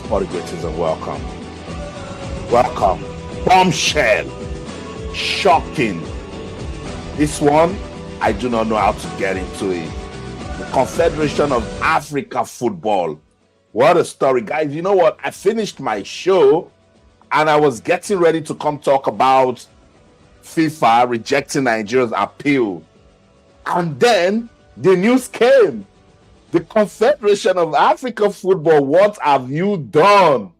All the greetings and welcome. Welcome. Bombshell. Shocking. This one, I do not know how to get into it. The Confederation of Africa Football. What a story, guys. You know what? I finished my show and I was getting ready to come talk about FIFA rejecting Nigeria's appeal. And then the news came. The Confederation of Africa Football, what have you done?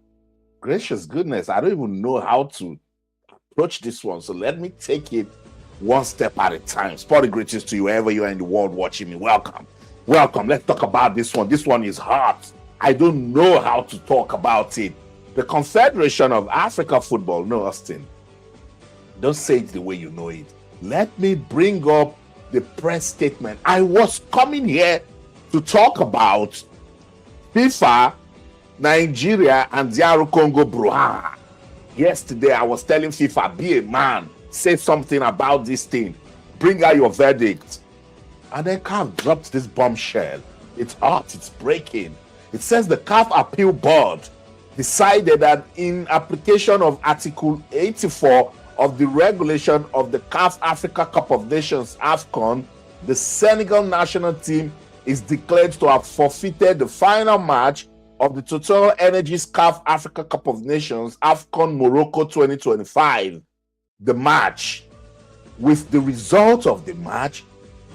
Gracious goodness, I don't even know how to approach this one. So let me take it one step at a time. Sporty greetings to you wherever you are in the world watching me. Welcome. Welcome. Let's talk about this one. This one is hot. I don't know how to talk about it. The Confederation of Africa Football. No, Austin. Don't say it the way you know it. Let me bring up the press statement. I was coming here to talk about FIFA, Nigeria, and DR Congo brouhaha. Yesterday, I was telling FIFA, be a man, say something about this thing, bring out your verdict. And then CAF dropped this bombshell. It's hot, it's breaking. It says the CAF Appeal Board decided that in application of Article 84 of the regulation of the CAF Africa Cup of Nations, AFCON, the Senegal national team is declared to have forfeited the final match of the Total Energies CAF Africa Cup of Nations, AFCON Morocco 2025. The match, with the result of the match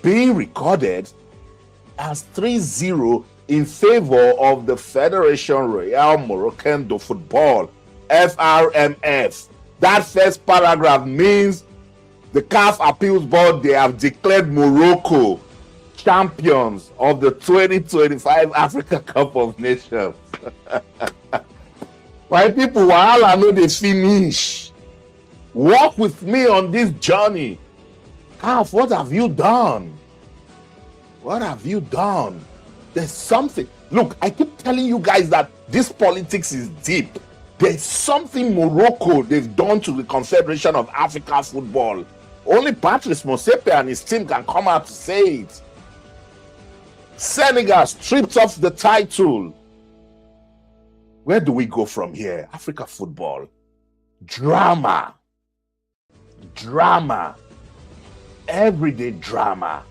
being recorded as 3-0 in favor of the Fédération Royale Marocaine de Football, FRMF. That first paragraph means the CAF Appeals Board, they have declared Morocco champions of the 2025 Africa Cup of Nations. My people, while I know they finish, walk with me on this journey. CAF, what have you done? What have you done? There's something. Look, I keep telling you guys that this politics is deep. There's something Morocco they've done to the Confederation of Africa Football. Only Patrice Motsepe and his team can come out to say it. Senegal stripped off the title. Where do we go from here? Africa football. Drama. Drama. Everyday drama.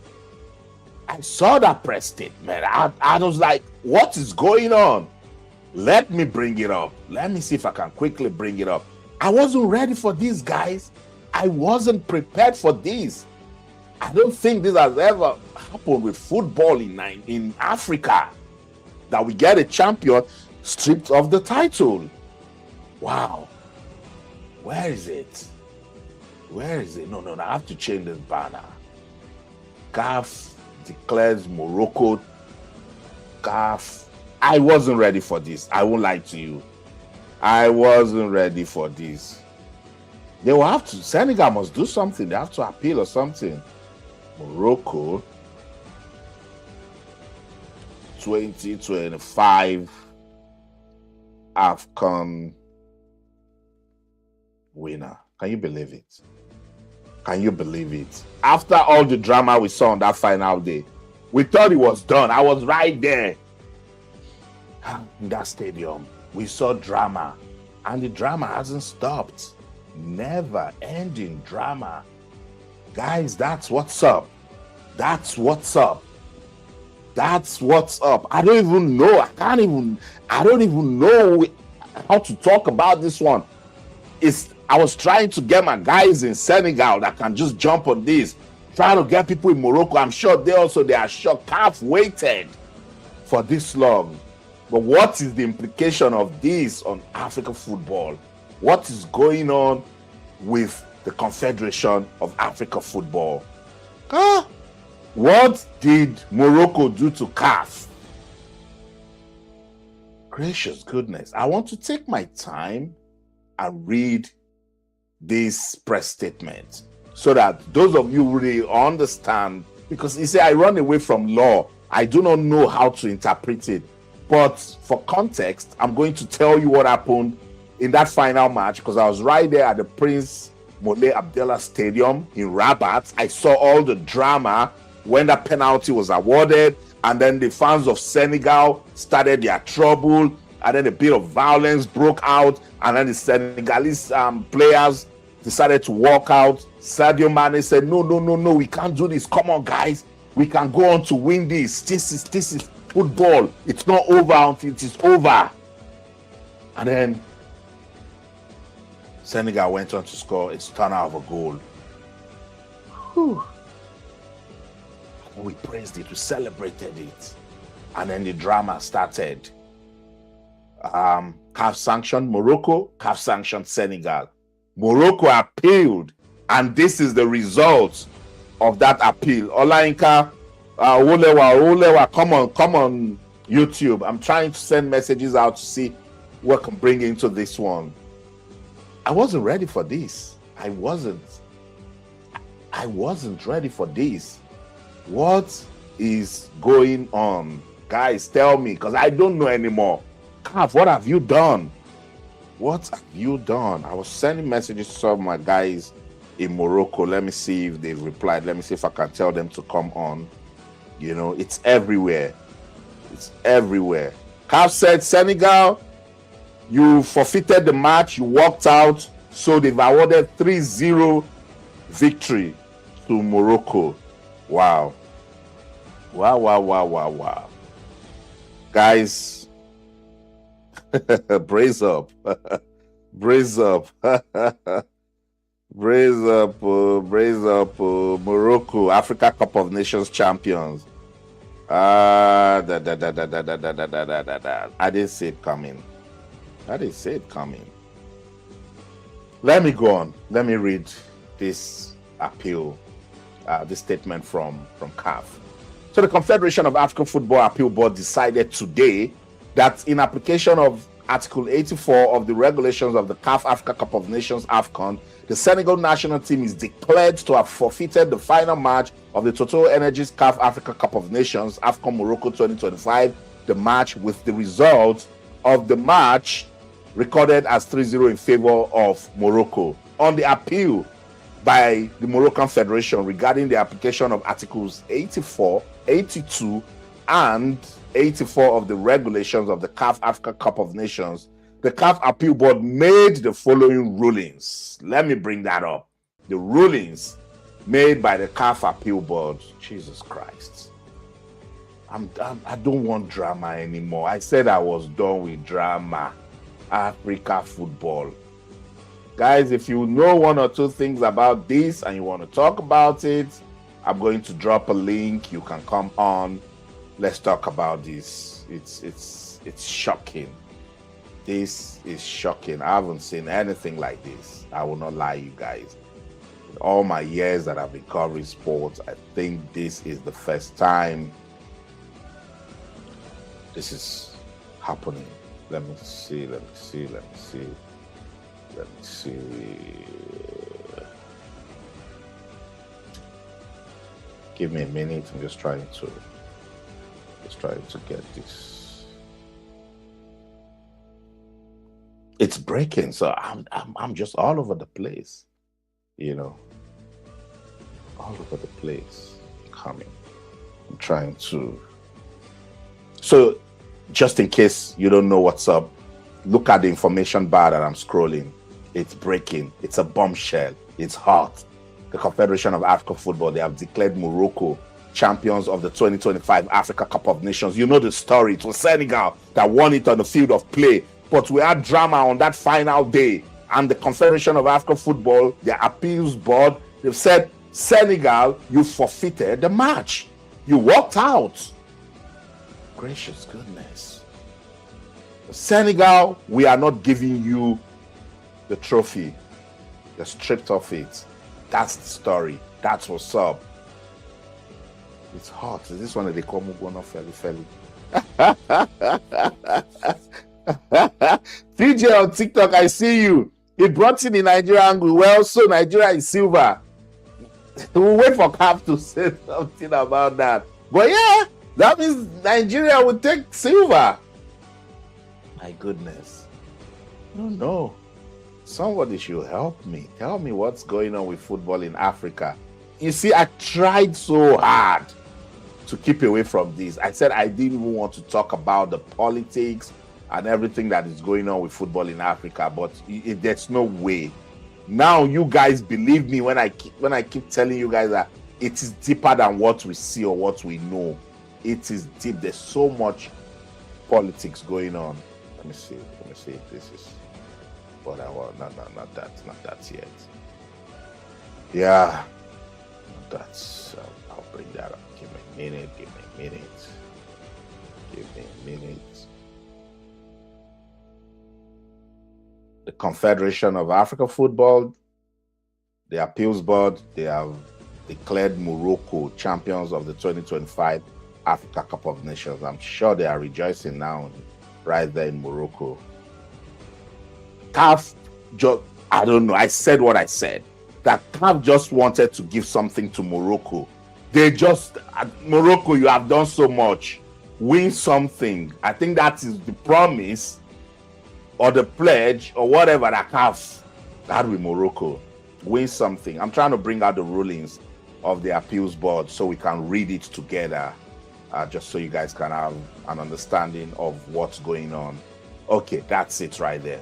I saw that press statement. I was like, what is going on? Let me bring it up. Let me see if I can quickly bring it up. I wasn't ready for this, guys. I wasn't prepared for this. I don't think this has ever happened with football in Africa, that we get a champion stripped of the title. Wow. Where is it? Where is it? No, I have to change this banner. CAF declares Morocco. CAF. I wasn't ready for this. I won't lie to you. I wasn't ready for this. They will have to, Senegal must do something. They have to appeal or something. Morocco 2025 AFCON winner. Can you believe it? Can you believe it? After all the drama we saw on that final day, we thought it was done. I was right there in that stadium. We saw drama, and the drama hasn't stopped. Never ending drama. Guys, that's what's up. That's what's up. That's what's up. I don't even know. I don't even know how to talk about this one. I was trying to get my guys in Senegal that can just jump on this. Trying to get people in Morocco. I'm sure they are shocked. CAF waited for this long. But what is the implication of this on African football? What is going on with the Confederation of Africa Football? What did Morocco do to CAF? Gracious goodness. I want to take my time and read this press statement so that those of you really understand, because you see, I run away from law. I do not know how to interpret it. But for context, I'm going to tell you what happened in that final match, because I was right there at the Prince Moulay Abdallah Stadium in Rabat. I saw all the drama when that penalty was awarded, and then the fans of Senegal started their trouble. and then a bit of violence broke out, and then the Senegalese players decided to walk out. Sadio Mane said, no, we can't do this. Come on, guys. We can go on to win this. This is football. It's not over until it is over. And then Senegal went on to score a stunner of a goal. Whew. We praised it, we celebrated it. And then the drama started. CAF sanctioned Morocco, CAF sanctioned Senegal. Morocco appealed, and this is the result of that appeal. Olainka, Olewa, come on YouTube. I'm trying to send messages out to see what can bring into this one. I wasn't ready for this. I wasn't ready for this. What is going on? Guys, tell me, because I don't know anymore. CAF, what have you done? What have you done? I was sending messages to some of my guys in Morocco. Let me see if they've replied. Let me see if I can tell them to come on. You know, it's everywhere. It's everywhere. CAF said, Senegal, you forfeited the match. You walked out. So they've awarded 3-0 victory to Morocco. Wow. Wow. Guys, brace up. Brace up. Brace up. Morocco, Africa Cup of Nations champions. I didn't see it coming. Let me go on. Let me read this appeal, this statement from CAF. So the Confederation of African Football Appeal Board decided today that in application of Article 84 of the regulations of the CAF Africa Cup of Nations AFCON, the Senegal national team is declared to have forfeited the final match of the Total Energies CAF Africa Cup of Nations AFCON Morocco 2025, the match with the result of the match recorded as 3-0 in favor of Morocco. On the appeal by the Moroccan Federation regarding the application of Articles 84, 82, and 84 of the regulations of the CAF Africa Cup of Nations, the CAF Appeal Board made the following rulings. Let me bring that up. The rulings made by the CAF Appeal Board. Jesus Christ. I don't want drama anymore. I said I was done with drama. Africa football. Guys, if you know one or two things about this and you want to talk about it, I'm going to drop a link. You can come on. Let's talk about this. It's shocking. This is shocking. I haven't seen anything like this. I will not lie, you guys. In all my years that I've been covering sports, I think this is the first time this is happening. Let me see. Give me a minute. I'm just trying to get this. It's breaking, so I'm just all over the place, you know, all over the place. Coming. I'm trying to. So, just in case you don't know what's up, look at the information bar that I'm scrolling. It's breaking. It's a bombshell. It's hot. The Confederation of African Football, they have declared Morocco champions of the 2025 Africa Cup of Nations. You know the story. It was Senegal that won it on the field of play. But we had drama on that final day. And the Confederation of African Football, their appeals board, they've said, Senegal, you forfeited the match. You walked out. Gracious goodness. Senegal, we are not giving you the trophy. You're stripped of it. That's the story. That's what's up. It's hot. Is this one that they call Mugwana Feli? TJ on TikTok, I see you. It brought in the Nigeria angle. Well, so Nigeria is silver. We'll wait for CAF to say something about that. But yeah, that means Nigeria will take silver. My goodness. No. Somebody should help me. Tell me what's going on with football in Africa. You see, I tried so hard to keep away from this. I said I didn't even want to talk about the politics and everything that is going on with football in Africa, but there's no way. Now you guys believe me when I keep telling you guys that it is deeper than what we see or what we know. It is deep. There's so much politics going on. Let me see if this is what I want. Not that yet. Yeah, that's. I'll bring that up. Give me a minute. The Confederation of African Football, the Appeals Board, they have declared Morocco champions of the 2025 Africa Cup of Nations. I'm sure they are rejoicing now right there in Morocco. CAF just, I don't know, I said what I said, that CAF just wanted to give something to Morocco. They just, Morocco, you have done so much, win something. I think that is the promise or the pledge or whatever that CAF had with Morocco. Win something. I'm trying to bring out the rulings of the Appeals Board so we can read it together, just so you guys can have an understanding of what's going on. Okay, that's it right there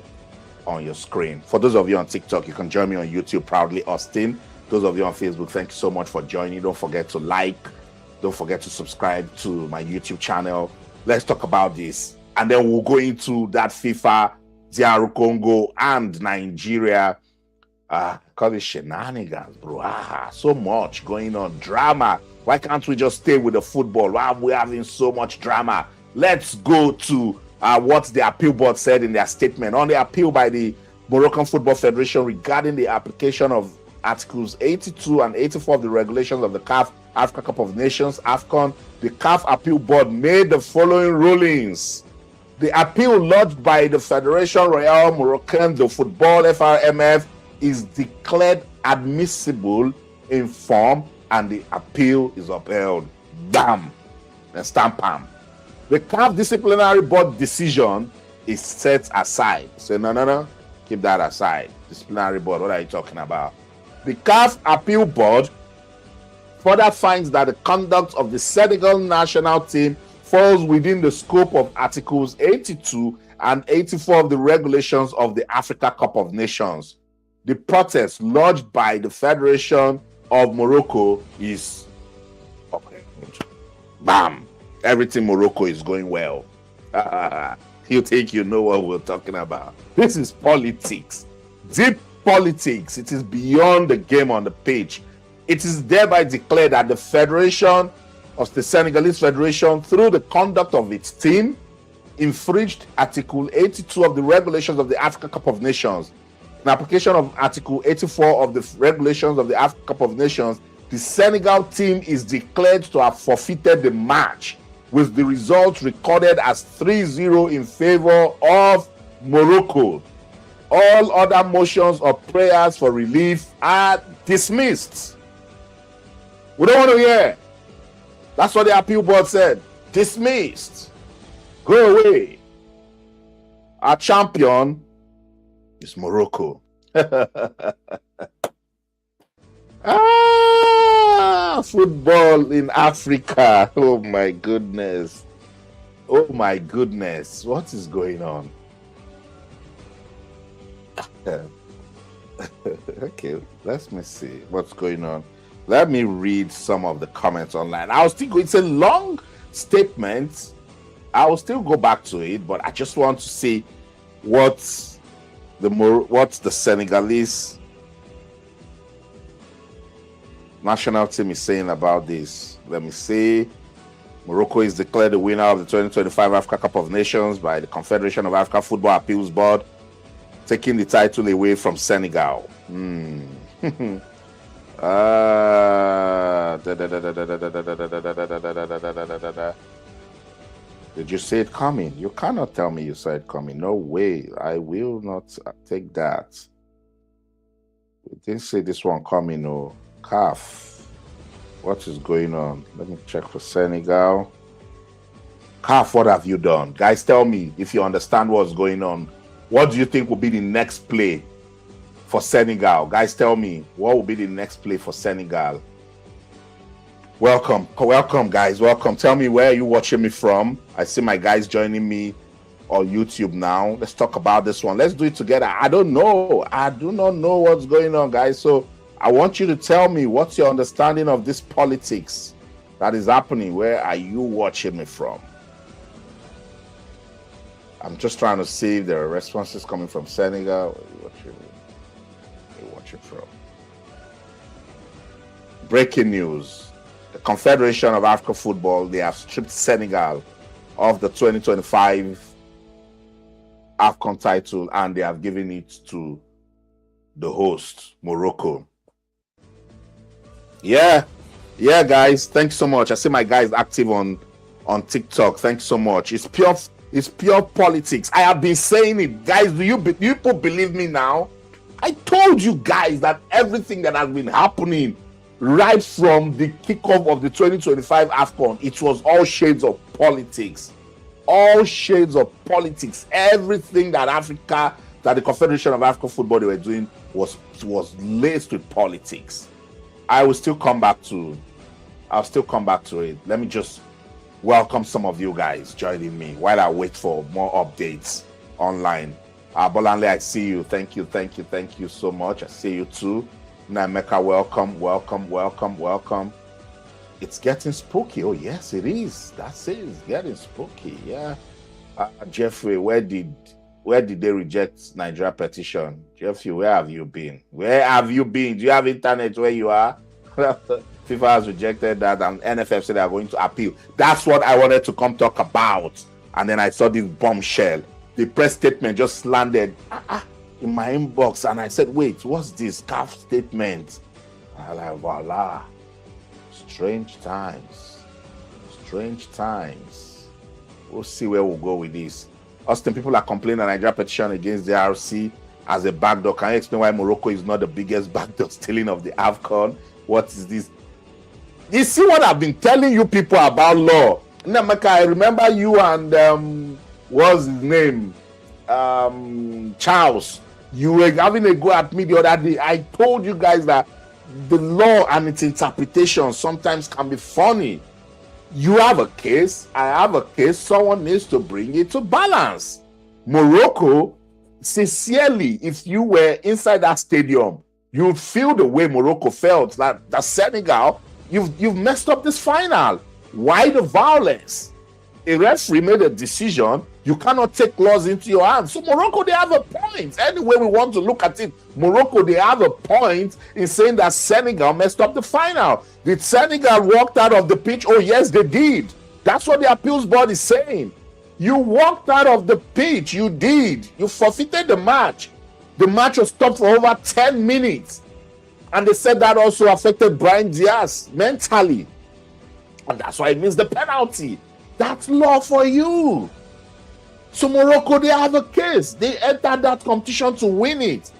on your screen. For those of you on TikTok, you can join me on YouTube, Proudly Austin. Those of you on Facebook, thank you so much for joining. Don't forget to like, don't forget to subscribe to my YouTube channel. Let's talk about this, and then we'll go into that FIFA, DR Congo, and Nigeria. Call it shenanigans, bro. So much going on, drama. Why can't we just stay with the football? Why are we having so much drama? Let's go to what the appeal board said in their statement on the appeal by the Moroccan Football Federation regarding the application of Articles 82 and 84 of the regulations of the CAF Africa Cup of Nations, AFCON. The CAF appeal board made the following rulings. The appeal lodged by the Federation Royale Moroccaine de Football, FRMF, is declared admissible in form, and the appeal is upheld. Bam! And stamp pam. The CAF disciplinary board decision is set aside. So no, keep that aside. Disciplinary board, what are you talking about? The CAF appeal board further finds that the conduct of the Senegal national team falls within the scope of Articles 82 and 84 of the regulations of the Africa Cup of Nations. The protest lodged by the Federation of Morocco is okay. Bam! Everything Morocco is going well. You think you know what we're talking about? This is politics, deep politics. It is beyond the game on the pitch. It is thereby declared that the Federation of the Senegalese Federation, through the conduct of its team, infringed Article 82 of the regulations of the Africa Cup of Nations. In application of Article 84 of the regulations of the Africa Cup of Nations, the Senegal team is declared to have forfeited the match, with the result recorded as 3-0 in favor of Morocco. All other motions or prayers for relief are dismissed. We don't want to hear. That's what the appeal board said. Dismissed. Go away. Our champion is Morocco. Football in Africa. Oh my goodness. Oh my goodness. What is going on? Okay, let me see what's going on. Let me read some of the comments online. It's a long statement. I will still go back to it, but I just want to see what's the Senegalese national team is saying about this. Let me see. Morocco is declared the winner of the 2025 Africa Cup of Nations by the Confederation of African Football Appeals Board, taking the title away from Senegal. Did you see it coming? You cannot tell me you saw it coming. No way. I will not take that. We didn't see this one coming. No. CAF. What is going on? Let me check for Senegal. CAF, what have you done? Guys, tell me if you understand what's going on. What do you think will be the next play for Senegal? Guys, tell me what will be the next play for Senegal. Welcome, guys. Welcome. Tell me, where are you watching me from? I see my guys joining me or YouTube now. Let's talk about this one. Let's do it together. I don't know. I do not know what's going on, guys. So I want you to tell me, what's your understanding of this politics that is happening? Where are you watching me from? I'm just trying to see if there are responses coming from Senegal. Where you watching from? Breaking news. The Confederation of African Football, they have stripped Senegal of the 2025 AFCON title, and they have given it to the host, Morocco. Yeah, guys, thanks so much. I see my guys active on TikTok. Thanks so much. It's pure politics. I have been saying it, guys. Do you people believe me now? I told you guys that everything that has been happening right from the kickoff of the 2025 AFCON, it was all shades of politics. All shades of politics. Everything that the Confederation of African Football they were doing was laced with politics. I'll still come back to it. Let me just welcome some of you guys joining me while I wait for more updates online. Bolanle, I see you. Thank you so much. I see you too. Nameka, welcome. It's getting spooky. Oh yes, it is. That's it. It's getting spooky. Yeah. Jeffrey, where did they reject Nigeria petition? Jeffrey, where have you been? Do you have internet where you are? FIFA has rejected that, and NFF said they are going to appeal. That's what I wanted to come talk about. And then I saw this bombshell. The press statement just landed in my inbox, and I said, wait, what's this CAF statement? I'm like, voila. Strange times. We'll see where we'll go with this. Austin, people are complaining that Nigeria petition against the RC as a backdoor. Can you explain why Morocco is not the biggest backdoor stealing of the AFCON? What is this? You see what I've been telling you people about law? Namaka, I remember you and what's his name? Charles. You were having a go at me the other day. I told you guys that the law and its interpretation sometimes can be funny. You have a case, I have a case, someone needs to bring it to balance. Morocco, sincerely, if you were inside that stadium, you'd feel the way Morocco felt, that Senegal, you've messed up this final. Why the violence? A referee made a decision. You cannot take laws into your hands. So Morocco, they have a point. Any way we want to look at it, Morocco, they have a point in saying that Senegal messed up the final. Did Senegal walked out of the pitch? Oh, yes, they did. That's what the appeals board is saying. You walked out of the pitch. You did. You forfeited the match. The match was stopped for over 10 minutes. And they said that also affected Brian Diaz mentally. And that's why it means the penalty. That's law for you. So Morocco, they have a case. They entered that competition to win it.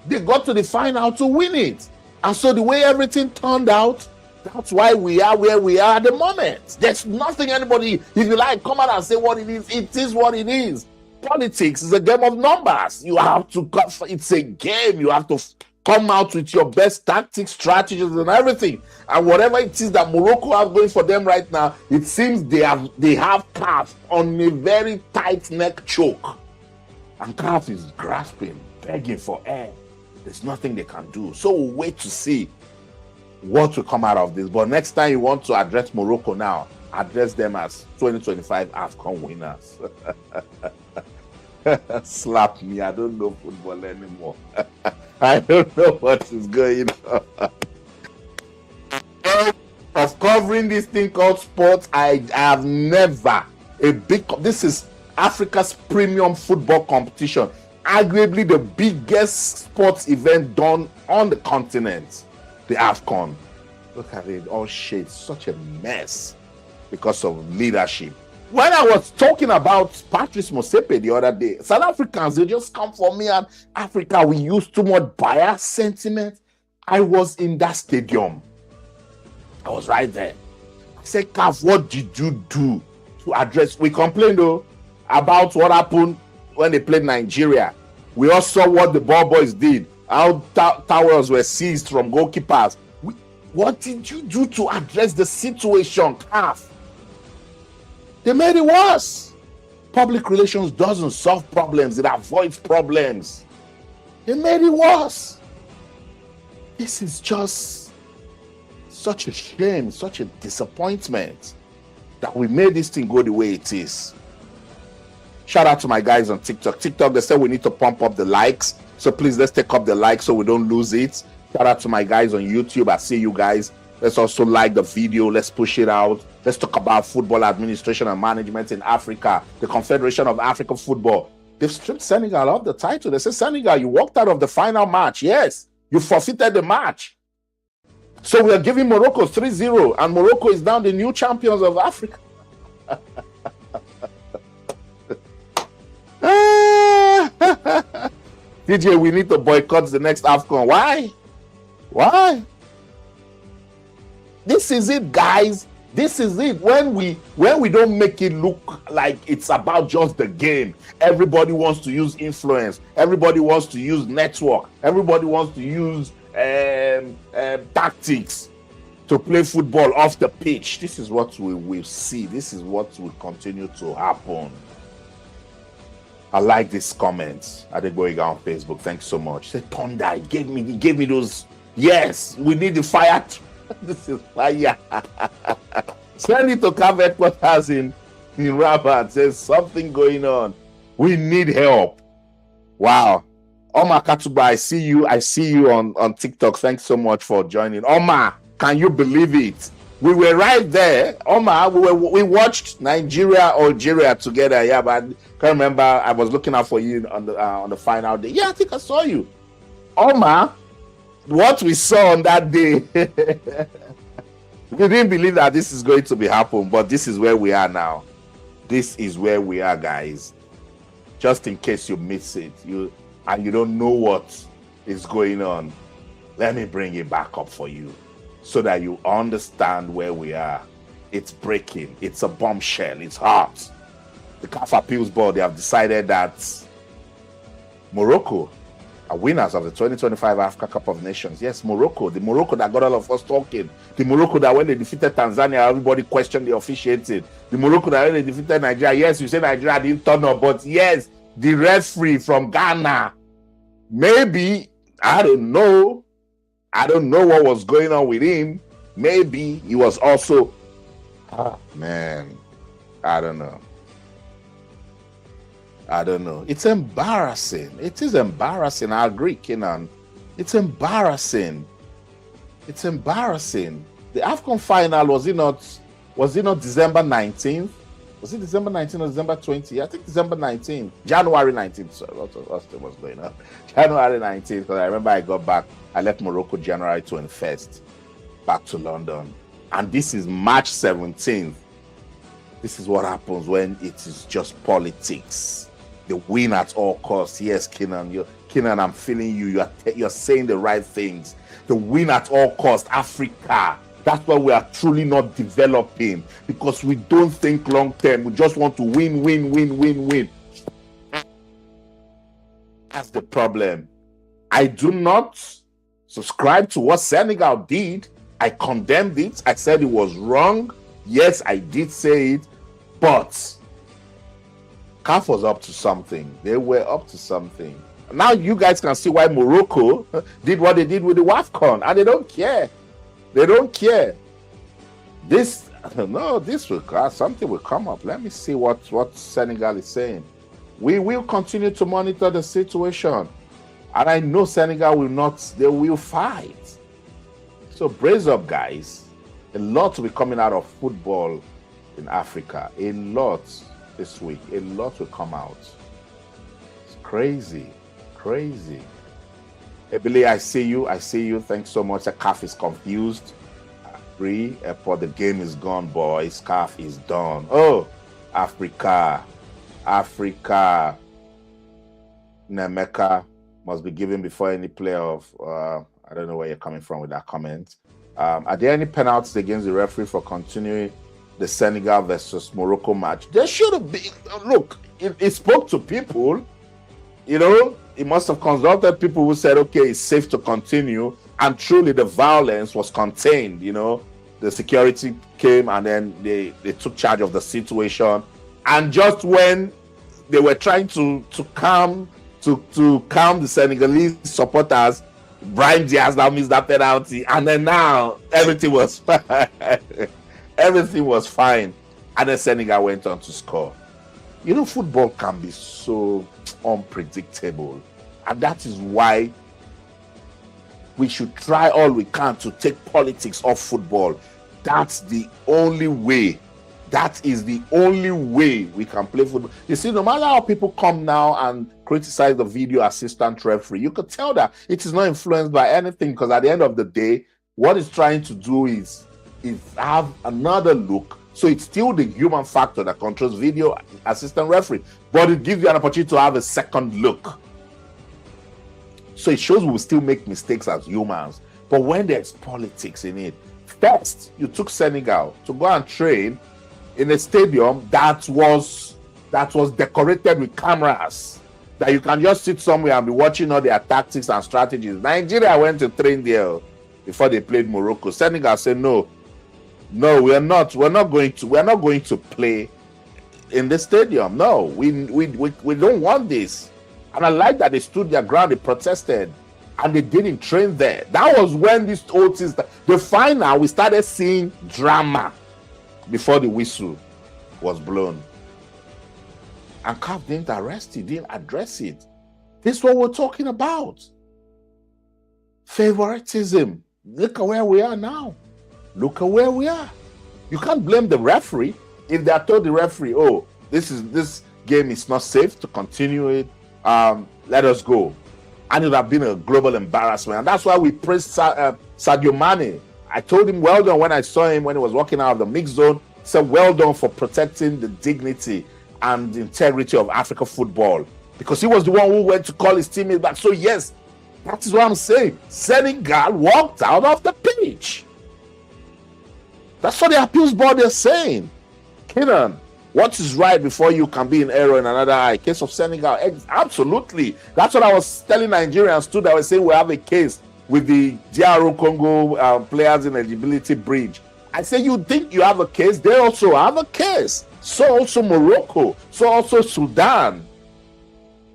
They got to the final to win it. And so the way everything turned out, that's why we are where we are at the moment. There's nothing anybody, if you like, come out and say what it is what it is. Politics is a game of numbers. You have to, it's a game. You have to come out with your best tactics, strategies, and everything. And whatever it is that Morocco have going for them right now, it seems they have CAF on a very tight neck choke. And CAF is grasping, begging for air. There's nothing they can do. So we'll wait to see what will come out of this. But next time you want to address Morocco now, address them as 2025 AFCON winners. Slap me. I don't know football anymore. I don't know what is going on. Of covering this thing called sports, I have never this is Africa's premium football competition, arguably the biggest sports event done on the continent, the AFCON. Look at it, all shades, such a mess because of leadership. When I was talking about Patrice Motsepe the other day, South Africans, they just come for me, and Africa, we use too much bias sentiment. I was in that stadium. I was right there. I said, CAF, what did you do to address? We complained though about what happened when they played Nigeria. We all saw what the ball boys did, how towels were seized from goalkeepers. What did you do to address the situation, CAF? They made it worse. Public relations doesn't solve problems, it avoids problems. It made it worse. This is just such a shame, such a disappointment that we made this thing go the way it is. Shout out to my guys on TikTok. TikTok, they said we need to pump up the likes. So please, let's take up the likes so we don't lose it. Shout out to my guys on YouTube. I see you guys. Let's also like the video. Let's push it out. Let's talk about football administration and management in Africa. The Confederation of African Football. They've stripped Senegal of the title. They said, Senegal, you walked out of the final match. Yes, you forfeited the match. So we are giving Morocco 3-0. And Morocco is now the new champions of Africa. DJ, we need to boycott the next AFCON. Why? Why? This is it, guys. This is it. When we don't make it look like it's about just the game. Everybody wants to use influence. Everybody wants to use network. Everybody wants to use tactics to play football off the pitch. This is what we will see. This is what will continue to happen. I like this comment. I did going on Facebook. Thanks so much. Say Thunder, he gave me those. Yes, we need the fire. This is fire. Send it to CAF headquarters in Rabat. There's something going on. We need help. Wow. Omar Katuba, I see you on TikTok. Thanks so much for joining. Omar, can you believe it? We were right there. Omar, we watched Algeria together. Yeah, but I can't remember. I was looking out for you on the final day. Yeah, I think I saw you. Omar, what we saw on that day, we didn't believe that this is going to be happening, but this is where we are now. This is where we are, guys. Just in case you miss it, you don't know what is going on, let me bring it back up for you so that you understand where we are. It's breaking. It's a bombshell. It's hot. The CAF Appeals Board, they have decided that Morocco are winners of the 2025 Africa Cup of Nations. Yes, Morocco. The Morocco that got all of us talking. The Morocco that when they defeated Tanzania, everybody questioned the officiating. The Morocco that when they defeated Nigeria, yes, you say Nigeria didn't turn up, but yes, the referee from Ghana, maybe, I don't know what was going on with him. Maybe he was also, man, I don't know. It's embarrassing. It is embarrassing. I agree, Kenan. It's embarrassing. It's embarrassing. The AFCON final, was it not December 19th? Was it December 19th or December 20th? I think December 19th. January 19th. Sorry, what was going on? January 19th, because I remember I got back. I left Morocco January 21st, back to London. And this is March 17th. This is what happens when it is just politics. The win at all costs. Yes, Kenan, I'm feeling you. You're saying the right things. The win at all costs. Africa. That's why we are truly not developing, because we don't think long term. We just want to win. That's the problem. I do not subscribe to what Senegal did. I condemned it. I said it was wrong. Yes, I did say it, but CAF was up to something. They were up to something. Now you guys can see why Morocco did what they did with the AFCON, and they don't care. They don't care. Something will come up. Let me see what Senegal is saying. We will continue to monitor the situation. And I know Senegal will not, they will fight. So brace up, guys. A lot will be coming out of football in Africa. A lot this week. A lot will come out. It's crazy. Crazy. Ebele, I see you. Thanks so much. The CAF is confused. I agree. For the game is gone, boys. CAF is done. Oh, Africa. Nemeka must be given before any playoff. I don't know where you're coming from with that comment. Are there any penalties against the referee for continuing the Senegal versus Morocco match? There should have been. Look, it spoke to people. You know, it must have consulted people who said, okay, it's safe to continue. And truly the violence was contained. You know, the security came and then they took charge of the situation. And just when they were trying to calm the Senegalese supporters. Brian Diaz now missed that penalty, and then now everything was fine. Everything was fine, and then Senegal went on to score. You know, football can be so unpredictable, and that is why we should try all we can to take politics off football. That's the only way. That is the only way we can play football. You see, no matter how people come now and criticize the video assistant referee, you could tell that it is not influenced by anything, because at the end of the day, what it's trying to do is have another look. So it's still the human factor that controls video assistant referee, but it gives you an opportunity to have a second look. So it shows we still make mistakes as humans. But when there's politics in it, first, you took Senegal to go and train in a stadium that was decorated with cameras, that you can just sit somewhere and be watching all their tactics and strategies. Nigeria went to train there before they played Morocco. Senegal said, no, we're not going to play in the stadium. No, we don't want this. And I like that they stood their ground, they protested, and they didn't train there. That was when this whole thing, the final, we started seeing drama before the whistle was blown. And CAF didn't arrest it, didn't address it. This is what we're talking about. Favoritism. Look at where we are now. Look at where we are. You can't blame the referee if they are told the referee, oh, this game is not safe to continue it. Let us go. And it would have been a global embarrassment. And that's why we praised Sadio Mane. I told him well done when I saw him when he was walking out of the mixed zone. I said well done for protecting the dignity and the integrity of African football, because he was the one who went to call his teammates back. So yes, that is what I'm saying. Senegal walked out of the pitch. That's what the appeals board is saying. Kenan, what is right before you can be in error in another eye? Case of Senegal, absolutely. That's what I was telling Nigerians too. That I was saying we have a case with the DR Congo players in eligibility bridge. I say, you think you have a case? They also have a case. So also Morocco. So also Sudan.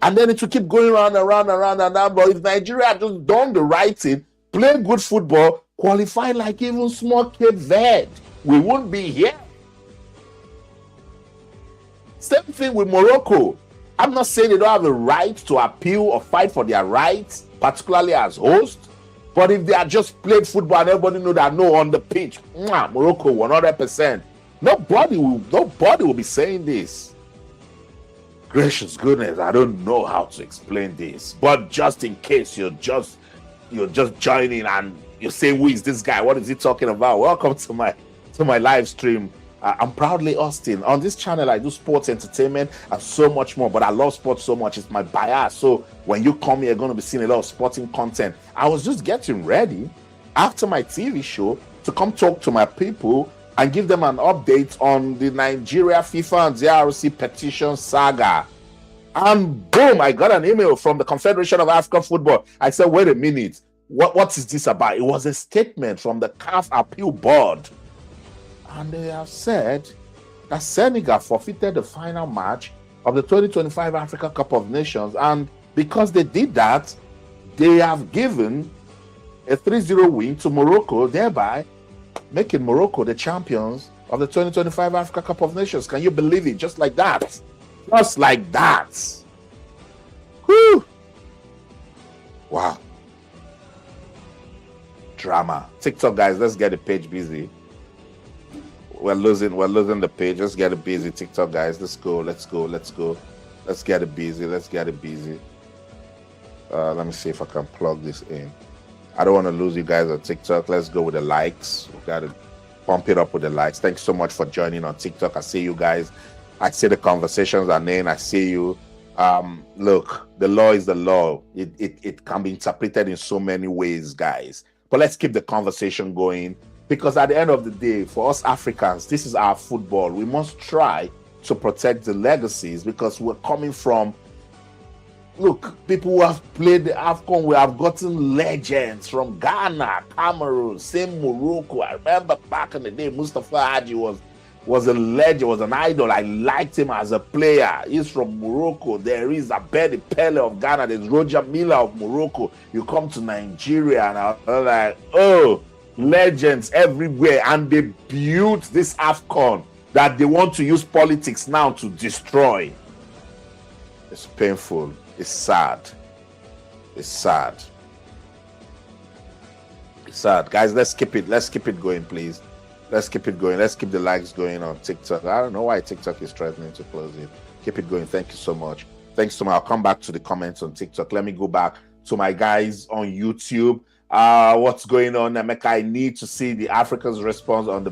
And then it will keep going round and round and round and round. But if Nigeria had just done the right thing, play good football, qualify like even small Cape Verde, we wouldn't be here. Same thing with Morocco. I'm not saying they don't have the right to appeal or fight for their rights, particularly as host. But if they had just played football and everybody know that no on the pitch, Morocco 100%. Nobody will be saying this. Gracious goodness, I don't know how to explain this. But just in case you're just joining and you're saying, who is this guy? What is he talking about? Welcome to my live stream. I'm proudly Austin. On this channel, I do sports, entertainment, and so much more. But I love sports so much. It's my bias. So when you come here, you're going to be seeing a lot of sporting content. I was just getting ready after my TV show to come talk to my people and give them an update on the Nigeria FIFA and DRC petition saga. And boom, I got an email from the Confederation of African Football. I said, wait a minute. What is this about? It was a statement from the CAF appeal board. And they have said that Senegal forfeited the final match of the 2025 Africa Cup of Nations. And because they did that, they have given a 3-0 win to Morocco, thereby making Morocco the champions of the 2025 Africa Cup of Nations. Can you believe it? Just like that. Just like that. Whew. Wow. Drama. TikTok, guys, let's get the page busy. We're losing the page. Let's get it busy. TikTok, guys. Let's go. Let's get it busy. Let me see if I can plug this in. I don't want to lose you guys on TikTok. Let's go with the likes. We got to pump it up with the likes. Thanks so much for joining on TikTok. I see you guys. I see the conversations are in. I see you. Look, the law is the law. It can be interpreted in so many ways, guys. But let's keep the conversation going. Because at the end of the day, for us Africans, this is our football. We must try to protect the legacies because we're coming from, look, people who have played the AFCON, we have gotten legends from Ghana, Cameroon, same Morocco. I remember back in the day, Mustafa Hadji was was a legend, was an idol. I liked him as a player. He's from Morocco. There is Abedi Pele of Ghana. There's Roger Miller of Morocco. You come to Nigeria and I was like, oh, legends everywhere. And they built this AFCON that they want to use politics now to destroy. It's painful. It's sad. It's sad. It's sad. Guys, let's keep it going, please. Let's keep it going. Let's keep the likes going on TikTok. I don't know why TikTok is threatening to close it. Keep it going. Thank you so much. Thanks so much. I'll come back to the comments on TikTok. Let me go back to my guys on YouTube. What's going on, Emeka? I need to see the Africans' response on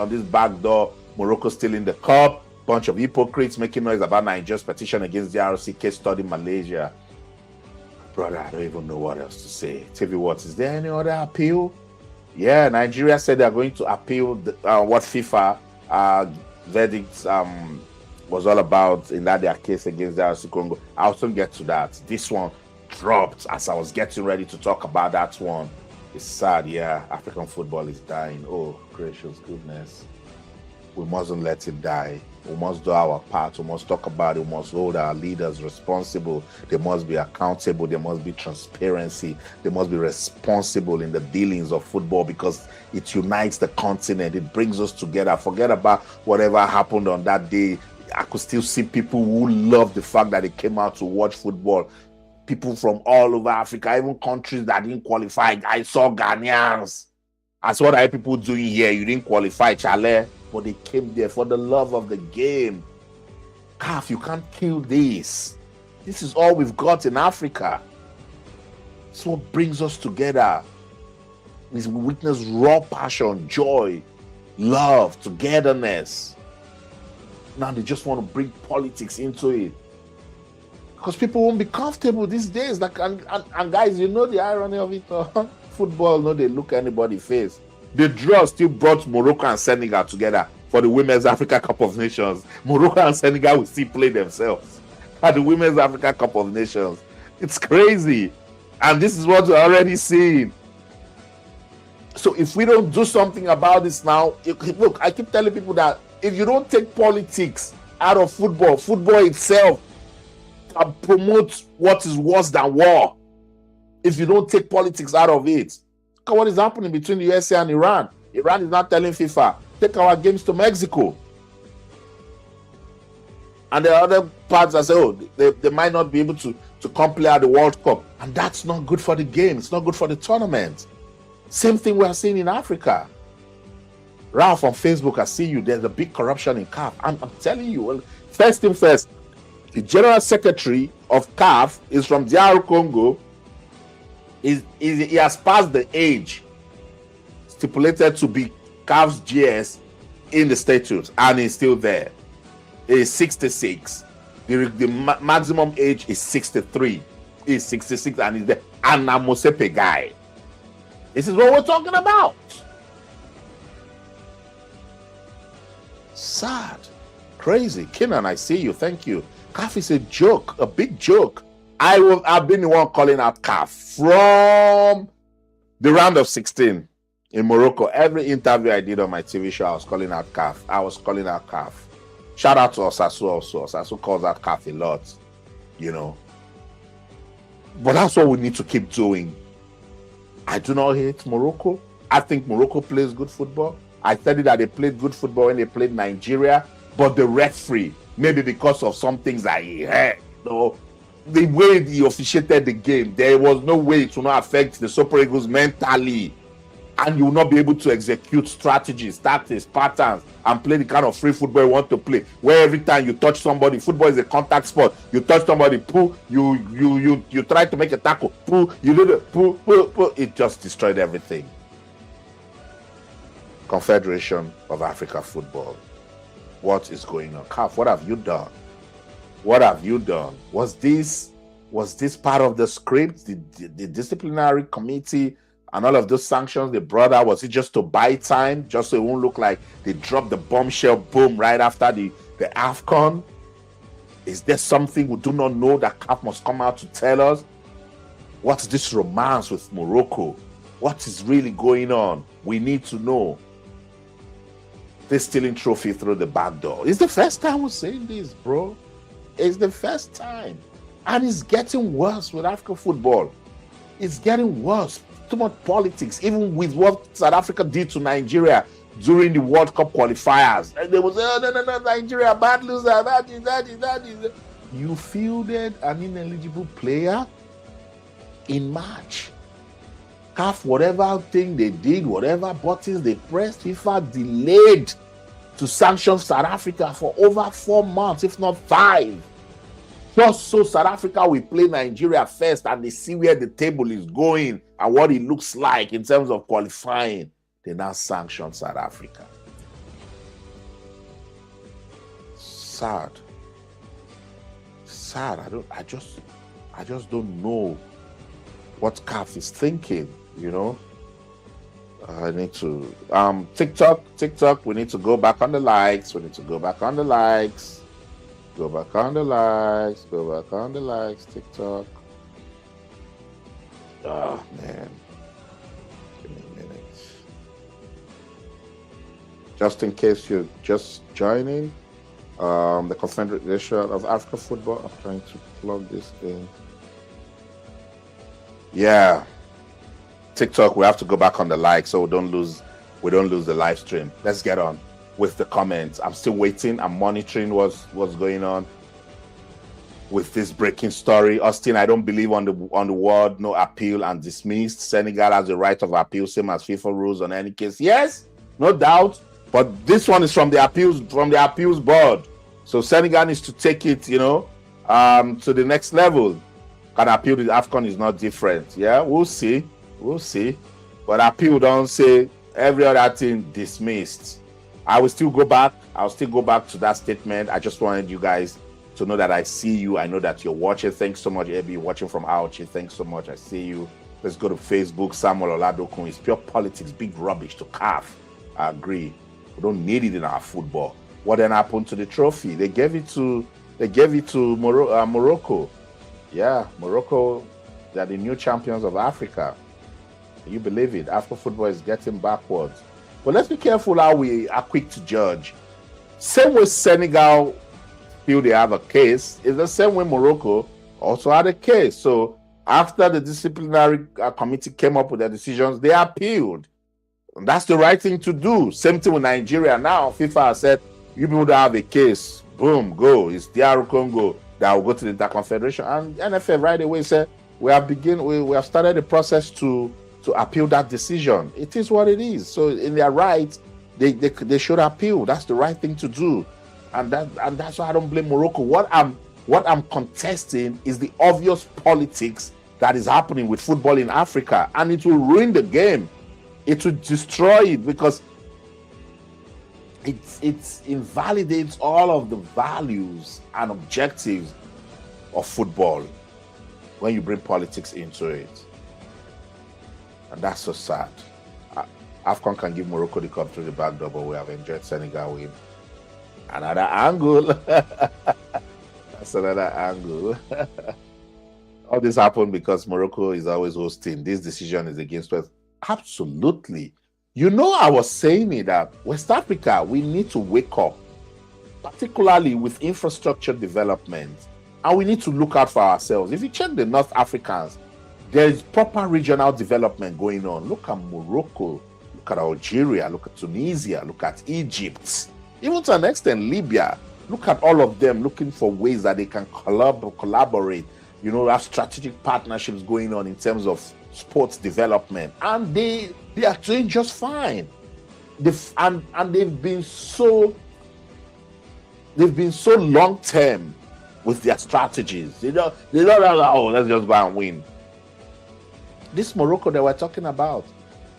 this backdoor. Morocco still in the cup. Bunch of hypocrites making noise about Nigeria's petition against the DRC case study Malaysia. Brother, I don't even know what else to say. TV Watts, is there any other appeal? Yeah, Nigeria said they're going to appeal what FIFA verdict was all about in their case against DR Congo. I'll also get to that. This one dropped as I was getting ready to talk about that one. It's sad, yeah. African football is dying. Oh, gracious goodness. We mustn't let it die. We must do our part. We must talk about it. We must hold our leaders responsible. They must be accountable. There must be transparency. They must be responsible in the dealings of football because it unites the continent. It brings us together. Forget about whatever happened on that day. I could still see people who love the fact that they came out to watch football. People from all over Africa, even countries that didn't qualify. I saw Ghanaians. That's what are people doing here. You didn't qualify, Chale. But they came there for the love of the game. CAF, you can't kill this. This is all we've got in Africa. It's what brings us together. We witness raw passion, joy, love, togetherness. Now they just want to bring politics into it. Because people won't be comfortable these days. Like, and guys, you know the irony of it. Football, no, they look anybody face. The draw still brought Morocco and Senegal together for the Women's Africa Cup of Nations. Morocco and Senegal will still play themselves at the Women's Africa Cup of Nations. It's crazy. And this is what we're already seeing. So if we don't do something about this now, look, I keep telling people that if you don't take politics out of football, football itself can promote what is worse than war. If you don't take politics out of it. Look at what is happening between the USA and Iran. Iran is not telling FIFA, take our games to Mexico. And there are other parts that say, oh, they might not be able to come play at the World Cup. And that's not good for the game. It's not good for the tournament. Same thing we are seeing in Africa. Ralph on Facebook, I see you. There's a big corruption in CAF. I'm telling you, well, first thing first, the General Secretary of CAF is from DR Congo. He has passed the age stipulated to be CAF's GS in the statutes, and he's still there. He's 66. The maximum age is 63. He's 66 and he's there. And a Mosepe guy. This is what we're talking about. Sad. Crazy. Kenan, I see you. Thank you. CAF is a joke, a big joke. I've been the one calling out CAF from the round of 16 in Morocco. Every interview I did on my TV show, I was calling out CAF. I was calling out CAF. Shout out to Osasu also. Osasu calls out CAF a lot, you know. But that's what we need to keep doing. I do not hate Morocco. I think Morocco plays good football. I said it that they played good football when they played Nigeria, but the referee, maybe because of some things I heard, you know, the way he officiated the game, there was no way it will not affect the Super Eagles mentally, and you will not be able to execute strategies, tactics, patterns, and play the kind of free football you want to play, where every time you touch somebody, football is a contact sport. You touch somebody, pull, you try to make a tackle, pull, you do the pull. It just destroyed everything. Confederation of Africa Football. What is going on? CAF, what have you done? What have you done? Was this part of the script? The disciplinary committee and all of those sanctions they brought out, was it just to buy time, just so it won't look like they dropped the bombshell boom right after the AFCON? Is there something we do not know that CAF must come out to tell us? What's this romance with Morocco? What is really going on? We need to know. They're stealing trophy through the back door. It's the first time we're saying this, bro. It's the first time. And it's getting worse with African football. It's getting worse. Too much politics, even with what South Africa did to Nigeria during the World Cup qualifiers. And they was, oh, no, Nigeria, bad loser, that is. You fielded an ineligible player in March. CAF, whatever thing they did, whatever buttons they pressed, FIFA delayed to sanction South Africa for over 4 months, if not 5. Just so South Africa will play Nigeria first and they see where the table is going and what it looks like in terms of qualifying. They now sanction South Africa. Sad. I just don't know what CAF is thinking, you know. I need to TikTok, we need to go back on the likes. Go back on the likes, TikTok. Oh man. Give me a minute. Just in case you're just joining, the Confederation of African Football. I'm trying to plug this in. Yeah. TikTok, we have to go back on the like so we don't lose the live stream. Let's get on with the comments. I'm still waiting. I'm monitoring what's going on with this breaking story. Austin, I don't believe on the word no appeal and dismissed. Senegal has the right of appeal, same as FIFA rules on any case. Yes, no doubt. But this one is from the appeals board. So Senegal needs to take it, you know, to the next level. Can appeal to the AFCON is not different. Yeah, we'll see. But appeal don't say every other thing dismissed. I'll still go back to that statement. I just wanted you guys to know that I see you. I know that you're watching. Thanks so much, Abby, watching from Auchi. Thanks so much. I see you. Let's go to Facebook. Samuel Oladokun. It's pure politics, big rubbish to CAF. I agree. We don't need it in our football. What then happened to the trophy? They gave it to Morocco. Yeah, Morocco. They're the new champions of Africa. You believe it? African football is getting backwards. But let's be careful how we are quick to judge. Same way Senegal feel they have a case, is the same way Morocco also had a case. So after the disciplinary committee came up with their decisions, they appealed. And that's the right thing to do. Same thing with Nigeria now. FIFA has said, you people don't have a case. Boom, go. It's DR Congo that will go to the Interconfederation. And NFF right away said, we have started the process to appeal that decision. It is what it is. So in their rights, they should appeal. That's the right thing to do. And that's why I don't blame Morocco. What I'm contesting is the obvious politics that is happening with football in Africa, and it will ruin the game. It will destroy it because it invalidates all of the values and objectives of football when you bring politics into it. And that's so sad. AFCON can give Morocco the cup through the back door, but we have enjoyed Senegal win. Another angle. That's another angle. All this happened because Morocco is always hosting. This decision is against us. Absolutely. You know, I was saying it that West Africa, we need to wake up, particularly with infrastructure development, and we need to look out for ourselves. If you check the North Africans, there is proper regional development going on. Look at Morocco, look at Algeria, look at Tunisia, look at Egypt, even to an extent Libya. Look at all of them looking for ways that they can collaborate, you know, have strategic partnerships going on in terms of sports development, and they are doing just fine. They've been so long term with their strategies. They don't oh, let's just go and win. This Morocco that we're talking about,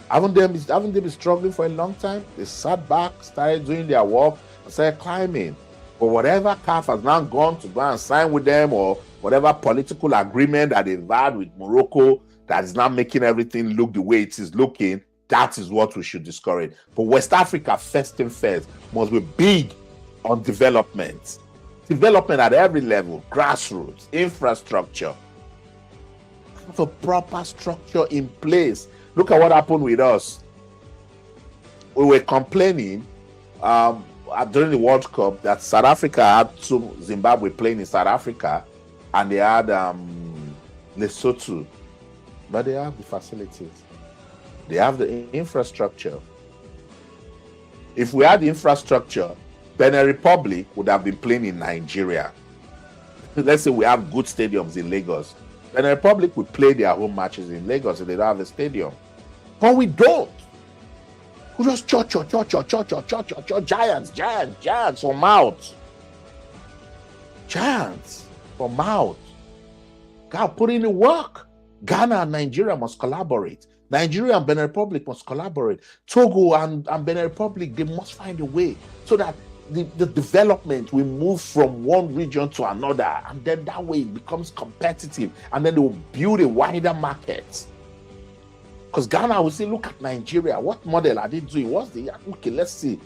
haven't they been struggling for a long time? They sat back, started doing their work, and started climbing. But whatever CAF has now gone to go and sign with them, or whatever political agreement that they've had with Morocco that is now making everything look the way it is looking, that is what we should discourage. But West Africa, first and first, must be big on development. Development at every level, grassroots, infrastructure. Have a proper structure in place. Look at what happened with us. We were complaining during the World Cup that South Africa had Zimbabwe playing in South Africa, and they had Lesotho, but they have the facilities, they have the infrastructure. If we had the infrastructure, Benin Republic would have been playing in Nigeria. Let's say we have good stadiums in Lagos. Benin Republic would play their home matches in Lagos if they don't have a stadium. But we don't. We just giants from mouth. Giants from mouth. God, put in the work. Ghana and Nigeria must collaborate. Nigeria and Benin Republic must collaborate. Togo and Benin Republic, they must find a way so that the development will move from one region to another, and then that way it becomes competitive, and then they will build a wider market. Because Ghana will say, look at Nigeria, what model are they doing? What's the okay? Let's see.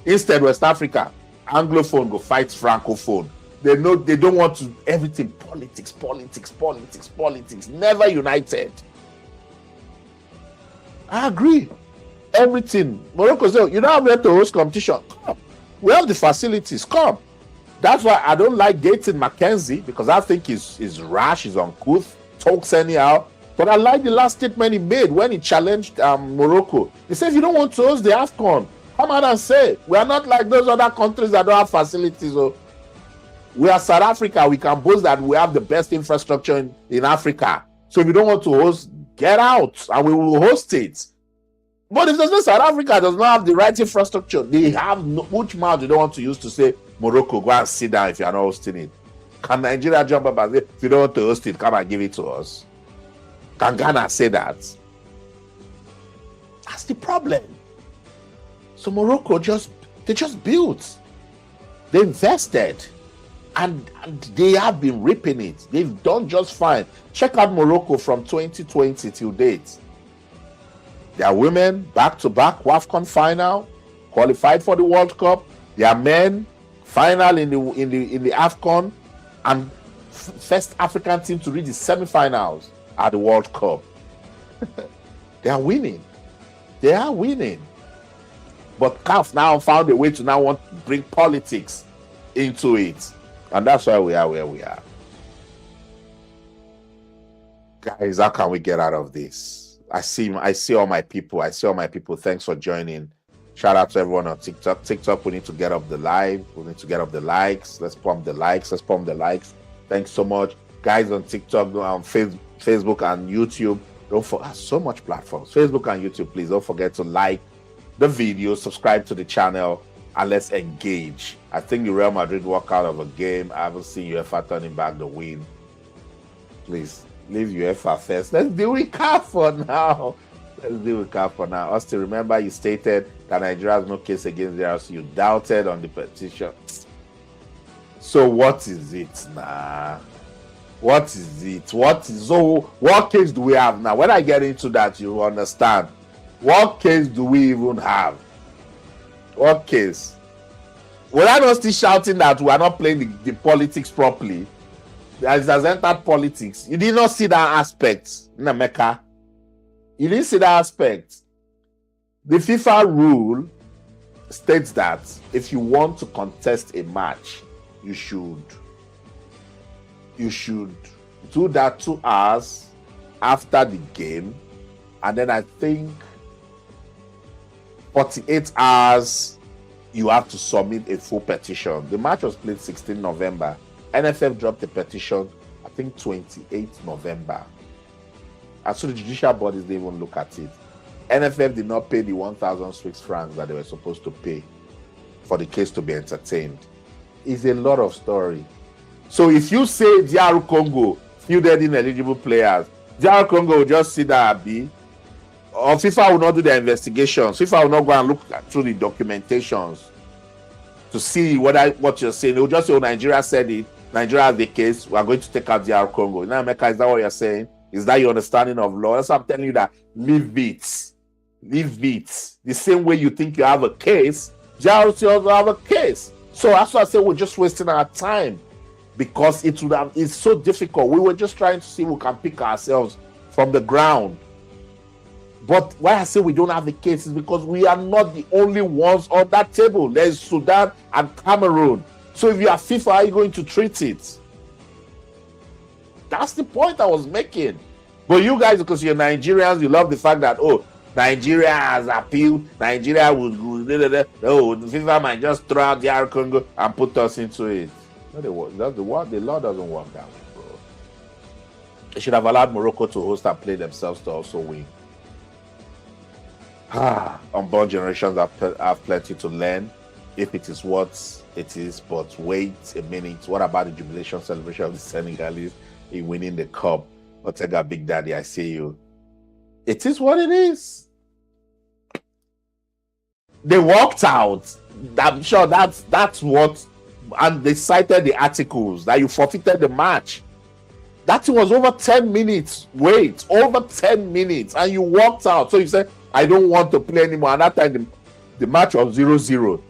Instead, West Africa, Anglophone go fight Francophone. They know they don't want to everything politics, never united. I agree. Everything. Morocco said, you don't have where to host competition. Come. We have the facilities. Come. That's why I don't like dating Mackenzie, because I think he's rash, he's uncouth, talks anyhow. But I like the last statement he made when he challenged Morocco. He said, if you don't want to host the AFCON, come out and say, we are not like those other countries that don't have facilities. So we are South Africa. We can boast that we have the best infrastructure in Africa. So if you don't want to host, get out and we will host it. But if there's no South Africa does not have the right infrastructure, they have which mouth they don't want to use to say, Morocco, go and sit down if you are not hosting it. Can Nigeria jump up and say, if you don't want to host it, come and give it to us? Can Ghana say that? That's the problem. So Morocco they just built. They invested. And they have been reaping it. They've done just fine. Check out Morocco from 2020 till date. Their women back-to-back AFCON final, qualified for the World Cup. Their men final in the AFCON, and first African team to reach the semi-finals at the World Cup. They are winning. They are winning. But CAF now found a way to now want to bring politics into it. And that's why we are where we are. Guys, how can we get out of this? I see all my people. Thanks for joining. Shout out to everyone on TikTok. TikTok, we need to get up the live. We need to get up the likes. Let's pump the likes. Thanks so much. Guys on TikTok, on Facebook and YouTube. Don't forget, so much platforms. Facebook and YouTube, please don't forget to like the video, subscribe to the channel, and let's engage. I think the Real Madrid walk out of a game. I haven't seen UEFA turning back the win. Please, leave UEFA first. Let's deal with CAF for now. Austin, remember you stated that Nigeria has no case against DRC. You doubted on the petition. So what is it now? What case do we have now? When I get into that, you understand. What case do we even have? What case? Will I not still shouting that we are not playing the politics properly? It has entered politics. You did not see that aspect, Nameka. You didn't see that aspect. The FIFA rule states that if you want to contest a match, you should do that 2 hours after the game, and then I think 48 hours you have to submit a full petition. The match was played 16 November. NFF dropped the petition, I think 28 November. And so the judicial bodies didn't even look at it. NFF did not pay the 1,000 Swiss francs that they were supposed to pay for the case to be entertained. It's a lot of story. So if you say DR Congo fielded ineligible players, DR Congo will just sit there and be, or FIFA will not do the investigations. FIFA will not go and look through the documentations to see what you're saying. They will just say, oh, Nigeria said it. Nigeria has the case. We are going to take out DR Congo. Now, America, is that what you're saying? Is that your understanding of law? That's why I'm telling you that leave it. Leave it. The same way you think you have a case, JRC also have a case. So that's why I say we're just wasting our time, because it's so difficult. We were just trying to see if we can pick ourselves from the ground. But why I say we don't have the case is because we are not the only ones on that table. There's Sudan and Cameroon. So if you are FIFA, how are you going to treat it? That's the point I was making. But you guys, because you're Nigerians, you love the fact that, oh, Nigeria has appealed. Nigeria would, oh, the FIFA might just throw out DR Congo and put us into it. No, the law doesn't work that way, bro. They should have allowed Morocco to host and play themselves to also win. Unborn generations have plenty to learn if it is what it is. But wait a minute, what about the jubilation celebration of the Senegalese in winning the cup? Otega Big Daddy, I see you. It is what it is. They walked out. I'm sure that's what, and they cited the articles that you forfeited the match. That was over 10 minutes. Wait, over 10 minutes, and you walked out. So you said, I don't want to play anymore. And that time the match was 0-0.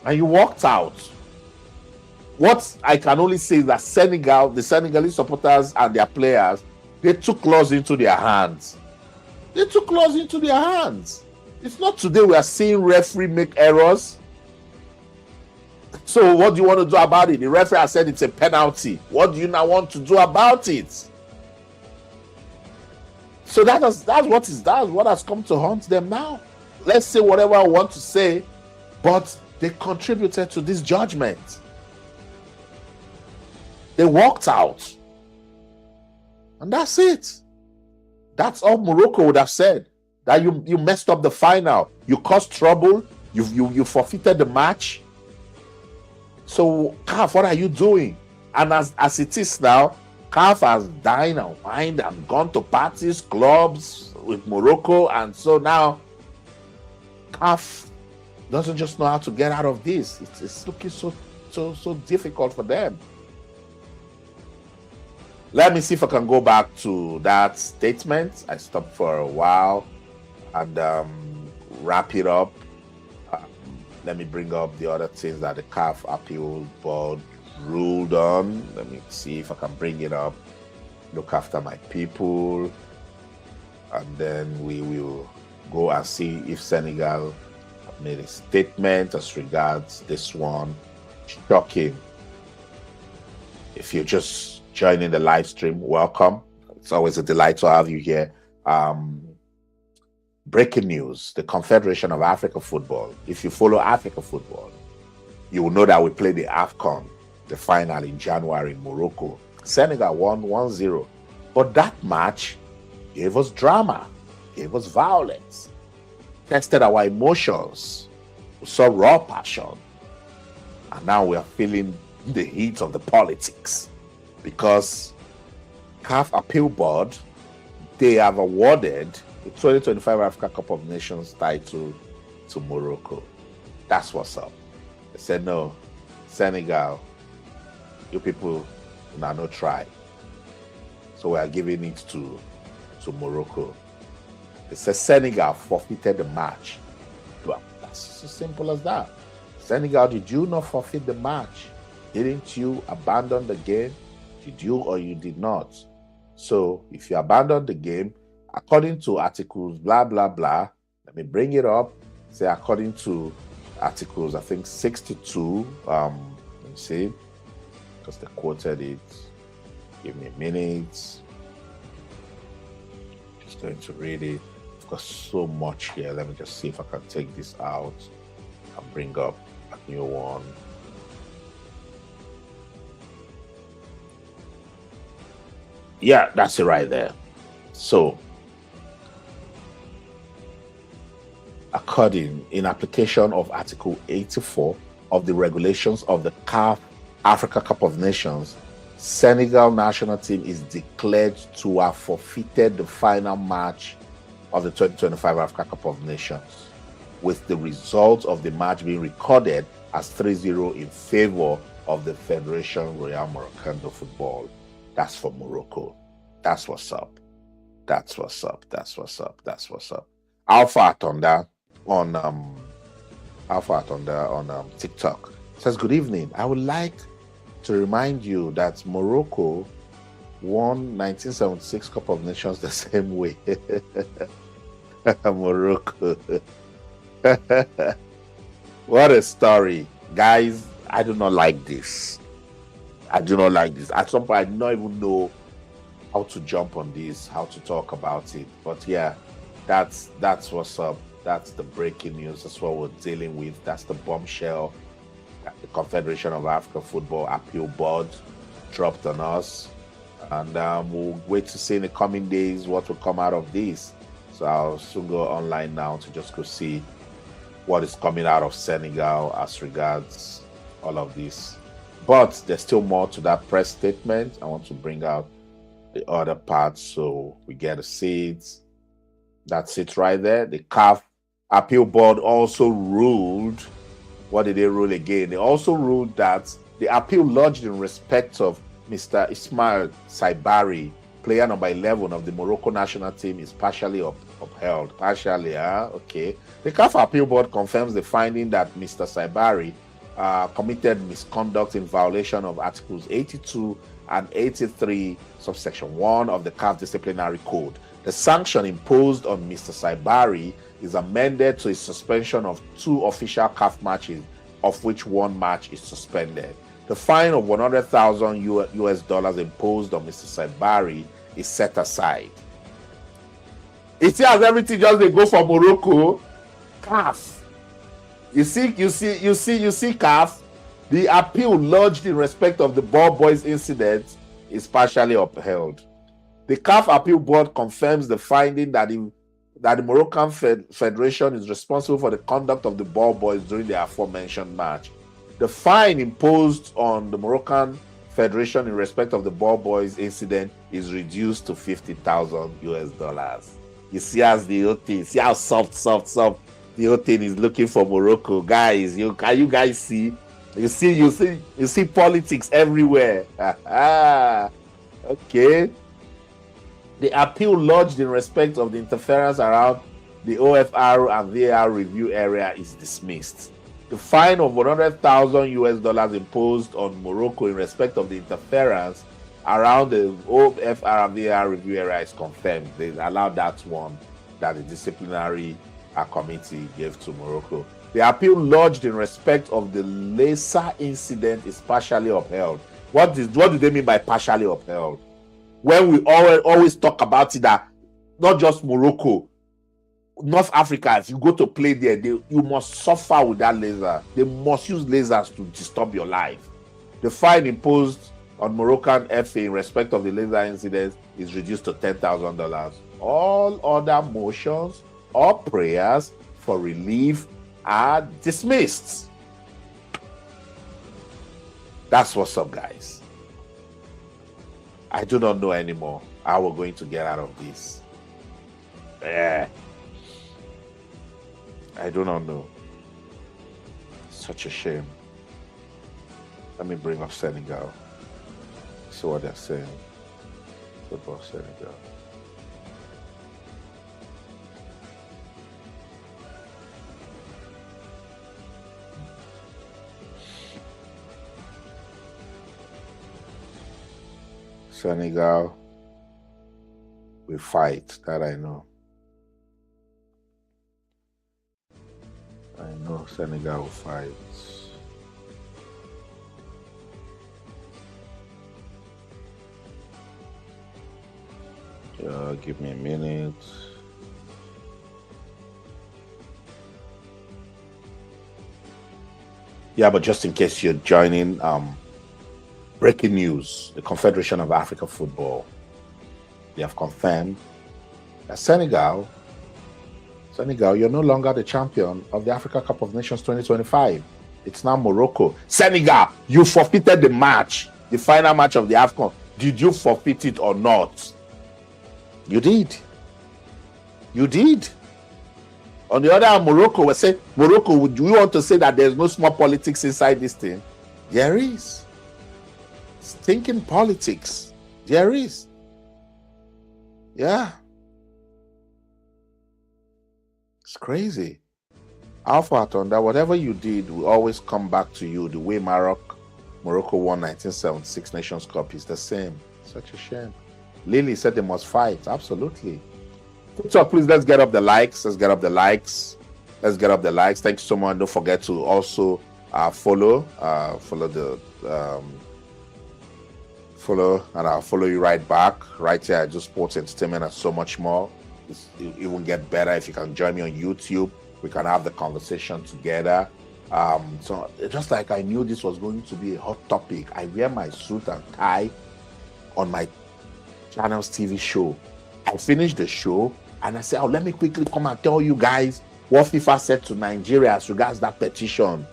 And you walked out. What I can only say is that Senegal, the Senegalese supporters and their players, they took laws into their hands. They took laws into their hands. It's not today we are seeing referee make errors. So what do you want to do about it? The referee has said it's a penalty. What do you now want to do about it? So that's what has come to haunt them now. Let's say whatever I want to say, but they contributed to this judgment. They walked out. And that's it. That's all Morocco would have said. That you messed up the final. You caused trouble. You forfeited the match. So, CAF, what are you doing? And as it is now, CAF has dined and wined and gone to parties, clubs with Morocco. And so now, CAF doesn't just know how to get out of this. It's looking so difficult for them. Let me see if I can go back to that statement. I stopped for a while and wrap it up. Let me bring up the other things that the CAF appeal board ruled on. Let me see if I can bring it up. Look after my people. And then we will go and see if Senegal made a statement as regards this one. Shocking. If you're just joining the live stream, welcome. It's always a delight to have you here. Breaking news, the Confederation of African Football. If you follow African football, you will know that we played the AFCON, the final in January in Morocco. Senegal won 1-0. But that match gave us drama, gave us violence, tested our emotions. We saw raw passion. And now we are feeling the heat of the politics. Because CAF Appeal Board, they have awarded the 2025 Africa Cup of Nations title to Morocco. That's what's up. They said, no, Senegal, you people now no try. So we are giving it to Morocco. They said Senegal forfeited the match. Well, that's as simple as that. Senegal, did you not forfeit the match? Didn't you abandon the game? Did you or you did not? So if you abandoned the game, according to articles, blah, blah, blah, let me bring it up. Say according to articles, I think 62, let me see, because they quoted it. Give me a minute. Just going to read it. I've got so much here. Let me just see if I can take this out and bring up a new one. Yeah, that's it right there. So, according in application of Article 84 of the regulations of the CAF Africa Cup of Nations, Senegal national team is declared to have forfeited the final match of the 2025 Africa Cup of Nations, with the result of the match being recorded as 3-0 in favor of the Federation Royal Moroccan de Football. That's for Morocco. That's what's up. That's what's up. That's what's up. That's what's up. Alpha Atonda on TikTok says, good evening. I would like to remind you that Morocco won 1976 Cup of Nations the same way. Morocco. What a story. Guys, I do not like this. I do not like this. At some point, I do not even know how to jump on this, how to talk about it. But yeah, that's what's up. That's the breaking news. That's what we're dealing with. That's the bombshell. The Confederation of African Football Appeal Board dropped on us. And we'll wait to see in the coming days what will come out of this. So I'll soon go online now to just go see what is coming out of Senegal as regards all of this. But there's still more to that press statement. I want to bring out the other parts so we get to see it. That's it right there. The CAF Appeal Board also ruled. What did they rule again? They also ruled that the appeal lodged in respect of Mr. Ismail Saibari, player number 11 of the Morocco national team, is partially upheld. Partially, okay. The CAF Appeal Board confirms the finding that Mr. Saibari committed misconduct in violation of Articles 82 and 83, subsection 1 of the CAF Disciplinary Code. The sanction imposed on Mr. Saibari is amended to a suspension of 2 official CAF matches, of which 1 match is suspended. The fine of $100,000 imposed on Mr. Saibari is set aside. It see as everything just they go for Morocco. CAF. You see, CAF. The appeal lodged in respect of the ball boys incident is partially upheld. The CAF Appeal Board confirms the finding that the Moroccan Federation is responsible for the conduct of the ball boys during the aforementioned match. The fine imposed on the Moroccan Federation in respect of the ball boys incident is reduced to $50,000. You see as the whole thing, see how soft the whole thing is looking for Morocco. Guys, can you guys see? You see politics everywhere. Okay. The appeal lodged in respect of the interference around the OFR and VAR review area is dismissed. The fine of $100,000 imposed on Morocco in respect of the interference around the OFR and VAR review area is confirmed. They allowed that one that the disciplinary committee gave to Morocco. The appeal lodged in respect of the lesser incident is partially upheld. What do they mean by partially upheld? When we always talk about it, that not just Morocco, North Africa, if you go to play there, you must suffer with that laser. They must use lasers to disturb your life. The fine imposed on Moroccan FA in respect of the laser incident is reduced to $10,000. All other motions or prayers for relief are dismissed. That's what's up, guys. I do not know anymore how we're going to get out of this. I do not know. Such a shame. Let me bring up Senegal. See what they're saying. Football Senegal. Senegal will fight, that I know. I know Senegal will fight. Give me a minute. Yeah, but just in case you're joining, breaking news, the Confederation of African Football, they have confirmed that Senegal, you're no longer the champion of the Africa Cup of Nations 2025. It's now Morocco. Senegal, you forfeited the match, the final match of the AFCON. Did you forfeit it or not? You did. You did. On the other hand, Morocco will say, Morocco, do you want to say that there's no small politics inside this thing? There is. Thinking politics. There is. Yeah. It's crazy. Alpha Thunder, whatever you did will always come back to you. The way Morocco won 1976 Nations Cup is the same. Such a shame. Lily said they must fight. Absolutely. So please, let's get up the likes. Let's get up the likes. Thanks so much. Don't forget to also follow and I'll follow you right back. Right here, I do sports, entertainment, and so much more. It will get better if you can join me on YouTube. We can have the conversation together. So just like I knew this was going to be a hot topic, I wear my suit and tie on my channel's TV show. I finished the show and I said, let me quickly come and tell you guys what FIFA said to Nigeria as regards that petition.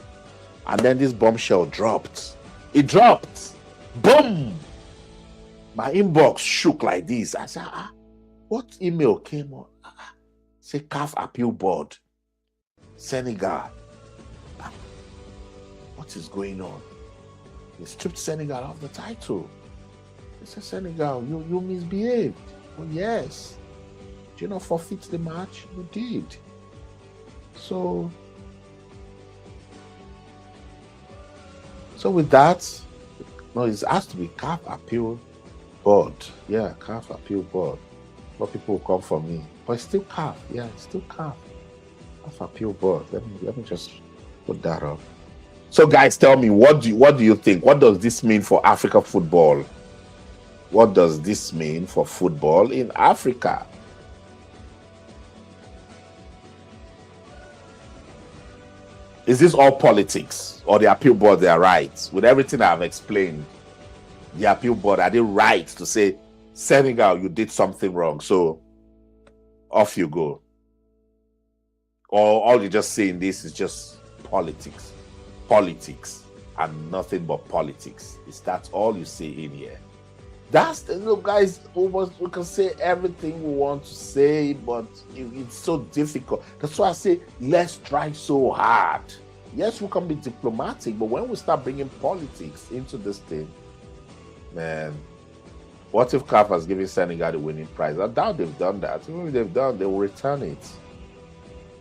And then this bombshell dropped. It dropped. Boom! My inbox shook like this. I said, what email came on? Say CAF Appeal Board, Senegal. What is going on? They stripped Senegal off the title. They said, Senegal, you misbehaved. Oh, yes. Did you not forfeit the match? You did. So with that, no, it has to be CAF Appeal Board. Yeah, CAF Appeal Board. But people will come for me. But it's still CAF. Yeah, it's still CAF. CAF Appeal Board. Let me just put that up. So guys, tell me, what do you think? What does this mean for Africa football? What does this mean for football in Africa? Is this all politics, or the appeal board, they are right? With everything I've explained, the appeal board, are they right to say, Senegal, you did something wrong, so off you go? Or all you're just saying this is just politics and nothing but politics? Is that all you say in here? That's the, look, guys, we can say everything we want to say, but it's so difficult. That's why I say, let's try so hard. Yes, we can be diplomatic, but when we start bringing politics into this thing, man, what if CAF has given Senegal the winning prize? I doubt they've done that. Even if they've done, they will return it.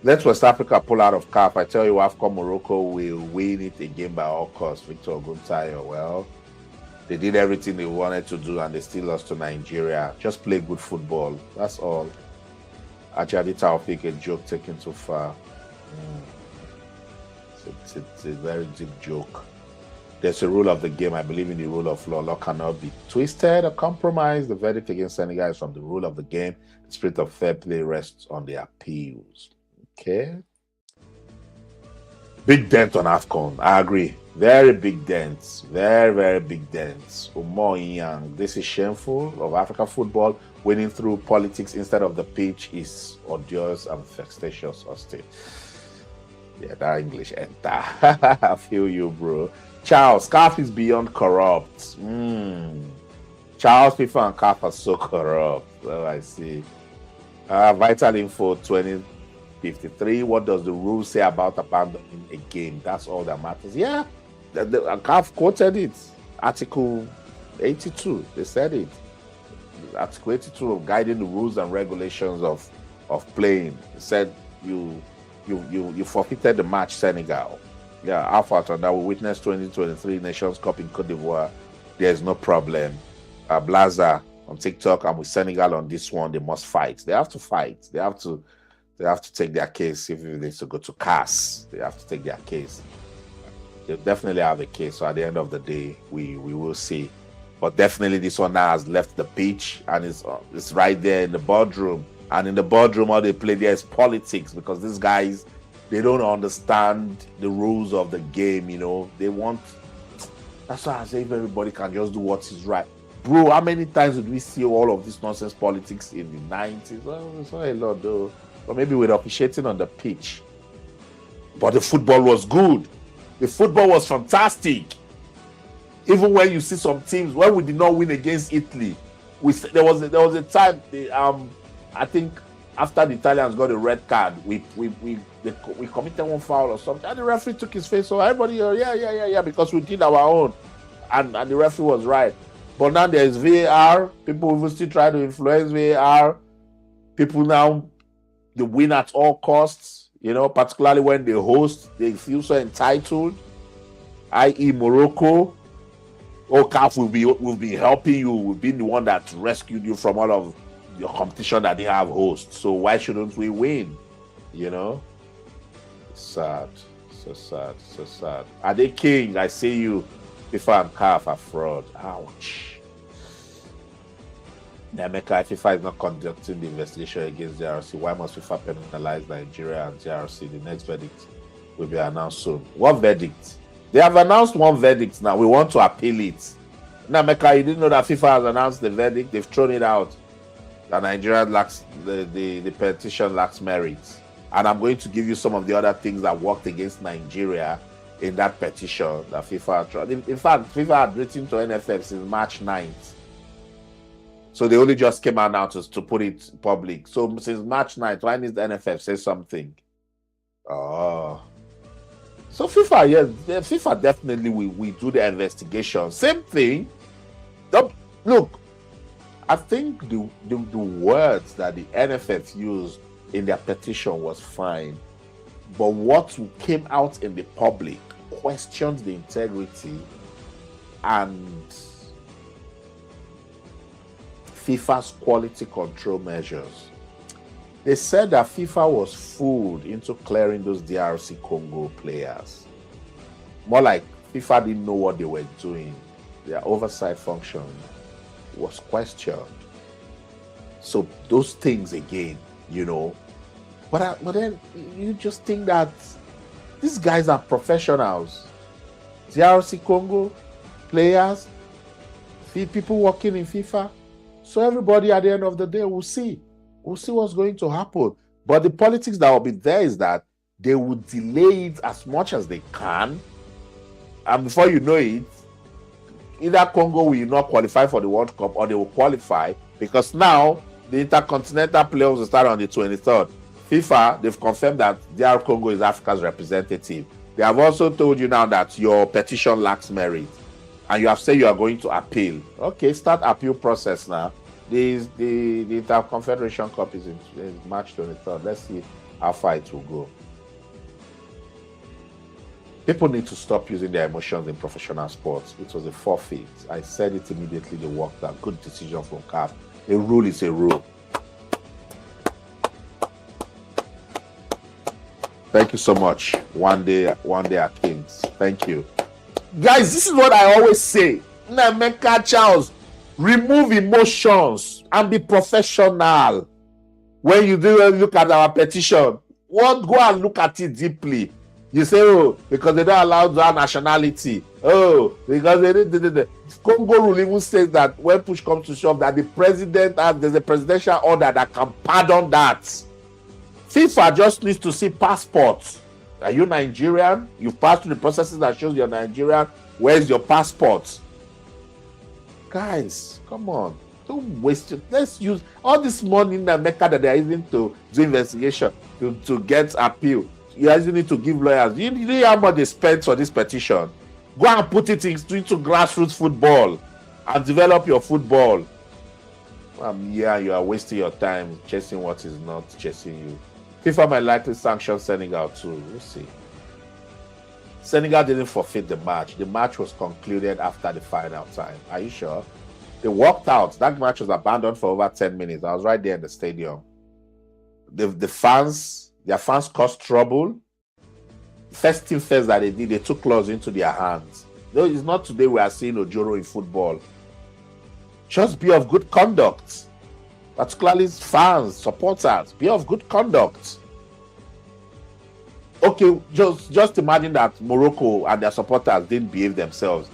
Let West Africa pull out of CAF. I tell you, AFCON Morocco will win it again by all costs. Victor Oguntayo, well, they did everything they wanted to do and they still lost to Nigeria. Just play good football. That's all. Ajadi Taufik, a joke taken too far. It's a very deep joke. There's a rule of the game. I believe in the rule of law. Law cannot be twisted or compromised. The verdict against Senegal is from the rule of the game. The spirit of fair play rests on the appeals. Okay. Big dent on AFCON. I agree. Very big dents. Very, very big dents. Young. This is shameful of African football. Winning through politics instead of the pitch is odious and vexatious. Hostile. Yeah, that English enter. I feel you, bro. Charles, CAF is beyond corrupt. Charles, FIFA and CAF are so corrupt. Oh, I see. Vital Info 2053. What does the rule say about abandoning a game? That's all that matters. Yeah, the CAF quoted it. Article 82. They said it. Article 82 of guiding the rules and regulations of playing. It said you forfeited the match, Senegal. Yeah, Alpha that we witnessed 2023 Nations Cup in Cote d'Ivoire. There's no problem. Blaza on TikTok, and with Senegal on this one, they must fight. They have to fight. They have to take their case. If it needs to go to CAS, they have to take their case. They definitely have a case. So at the end of the day, we will see. But definitely this one now has left the pitch and it's right there in the boardroom. And in the boardroom, all they play there is politics, because these guys, they don't understand the rules of the game, you know. They want... That's why I say if everybody can just do what is right. Bro, how many times did we see all of this nonsense politics in the 90s? Well, it's not a lot, though. But maybe we're officiating on the pitch. But the football was good. The football was fantastic. Even when you see some teams, when we did not win against Italy, there was a time, I think after the Italians got a red card, we committed one foul or something, and the referee took his face. So everybody, yeah, because we did our own, and the referee was right. But now there's VAR. People will still try to influence VAR. People now, they win at all costs. You know, particularly when they host, they feel so entitled. I.e., Morocco. CAF will be helping you, will be the one that rescued you from all of your competition that they have hosts. So why shouldn't we win? You know? Sad. So sad. So sad. Are they king? I see you. FIFA and CAF are fraud. Ouch. Emeka, if FIFA is not conducting the investigation against DRC, why must FIFA penalize Nigeria and DRC? The next verdict will be announced soon. What verdict? They have announced one verdict now. We want to appeal it. Now, Emeka, you didn't know that FIFA has announced the verdict? They've thrown it out. That Nigeria lacks, the petition lacks merit. And I'm going to give you some of the other things that worked against Nigeria in that petition that FIFA tried. In fact, FIFA had written to NFF since March 9th. So they only just came out now to put it public. So since March 9th, why needs the NFF say something? Oh. So FIFA, yes, FIFA definitely we do the investigation. Same thing. Look, I think the words that the NFF used in their petition was fine. But what came out in the public questioned the integrity and FIFA's quality control measures. They said that FIFA was fooled into clearing those DRC Congo players. More like FIFA didn't know what they were doing. Their oversight function was questioned. So those things again, you know. But then you just think that these guys are professionals. DRC Congo players, people working in FIFA. So everybody at the end of the day will see. We'll see what's going to happen. But the politics that will be there is that they will delay it as much as they can. And before you know it, either Congo will not qualify for the World Cup or they will qualify, because now the intercontinental playoffs will start on the 23rd. FIFA, they've confirmed that DR Congo is Africa's representative. They have also told you now that your petition lacks merit. And you have said you are going to appeal. Okay, start appeal process now. The Interconfederation Cup is in March 23rd. Let's see how far it will go. People need to stop using their emotions in professional sports. It was a forfeit. I said it immediately. They worked out. Good decision from CAF. A rule is a rule. Thank you so much. One day at Kings. Thank you. Guys, this is what I always say. Emeka Charles, remove emotions and be professional. When you do look at our petition, go and look at it deeply. You say, oh, because they don't allow that nationality. Oh, because they did. Congo rule even says that when push comes to shove, that the president there's a presidential order that can pardon that. FIFA just needs to see passports. Are you Nigerian? You've passed through the processes that shows you're Nigerian. Where's your passport? Guys, come on. Don't waste it. Let's use all this money in America that they're using to do investigation, to get appeal. You guys need to give lawyers. You know how much they spent for this petition. Go and put it into grassroots football and develop your football. Yeah, you are wasting your time chasing what is not chasing you. FIFA might likely sanction Senegal too. We'll see. Senegal didn't forfeit the match. The match was concluded after the final time. Are you sure? They walked out. That match was abandoned for over 10 minutes. I was right there in the stadium. Their fans caused trouble. First thing first that they did, they took laws into their hands. No, it's not today we are seeing Ojoro in football. Just be of good conduct. Particularly fans, supporters, be of good conduct. Okay, just imagine that Morocco and their supporters didn't behave themselves.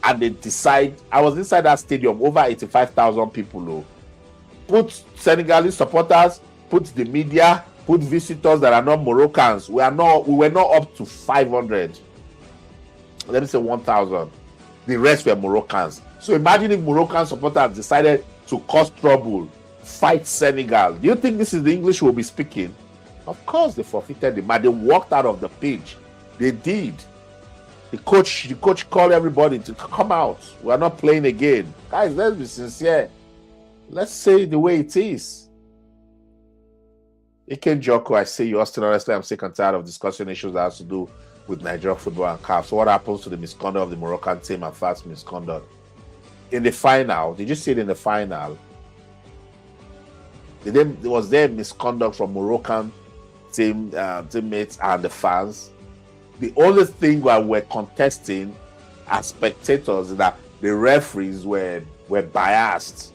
And they decide, I was inside that stadium, over 85,000 people. Put Senegalese supporters, put the media, put visitors that are not Moroccans. We were not up to 500. Let me say 1,000. The rest were Moroccans. So imagine if Moroccan supporters decided to cause trouble, fight Senegal. Do you think this is the English we'll be speaking? Of course they forfeited the match. They walked out of the pitch. They did. The coach called everybody to come out. We are not playing again. Guys, let's be sincere. Let's say it the way it is. Ike Joko, I say you, Austin, honestly, I'm sick and tired of discussing issues that has to do with Nigerian football and CAF. So what happens to the misconduct of the Moroccan team and fast misconduct? In the final, did you see it in the final? Was there misconduct from Moroccan teammates and the fans? The only thing that we're contesting as spectators is that the referees were biased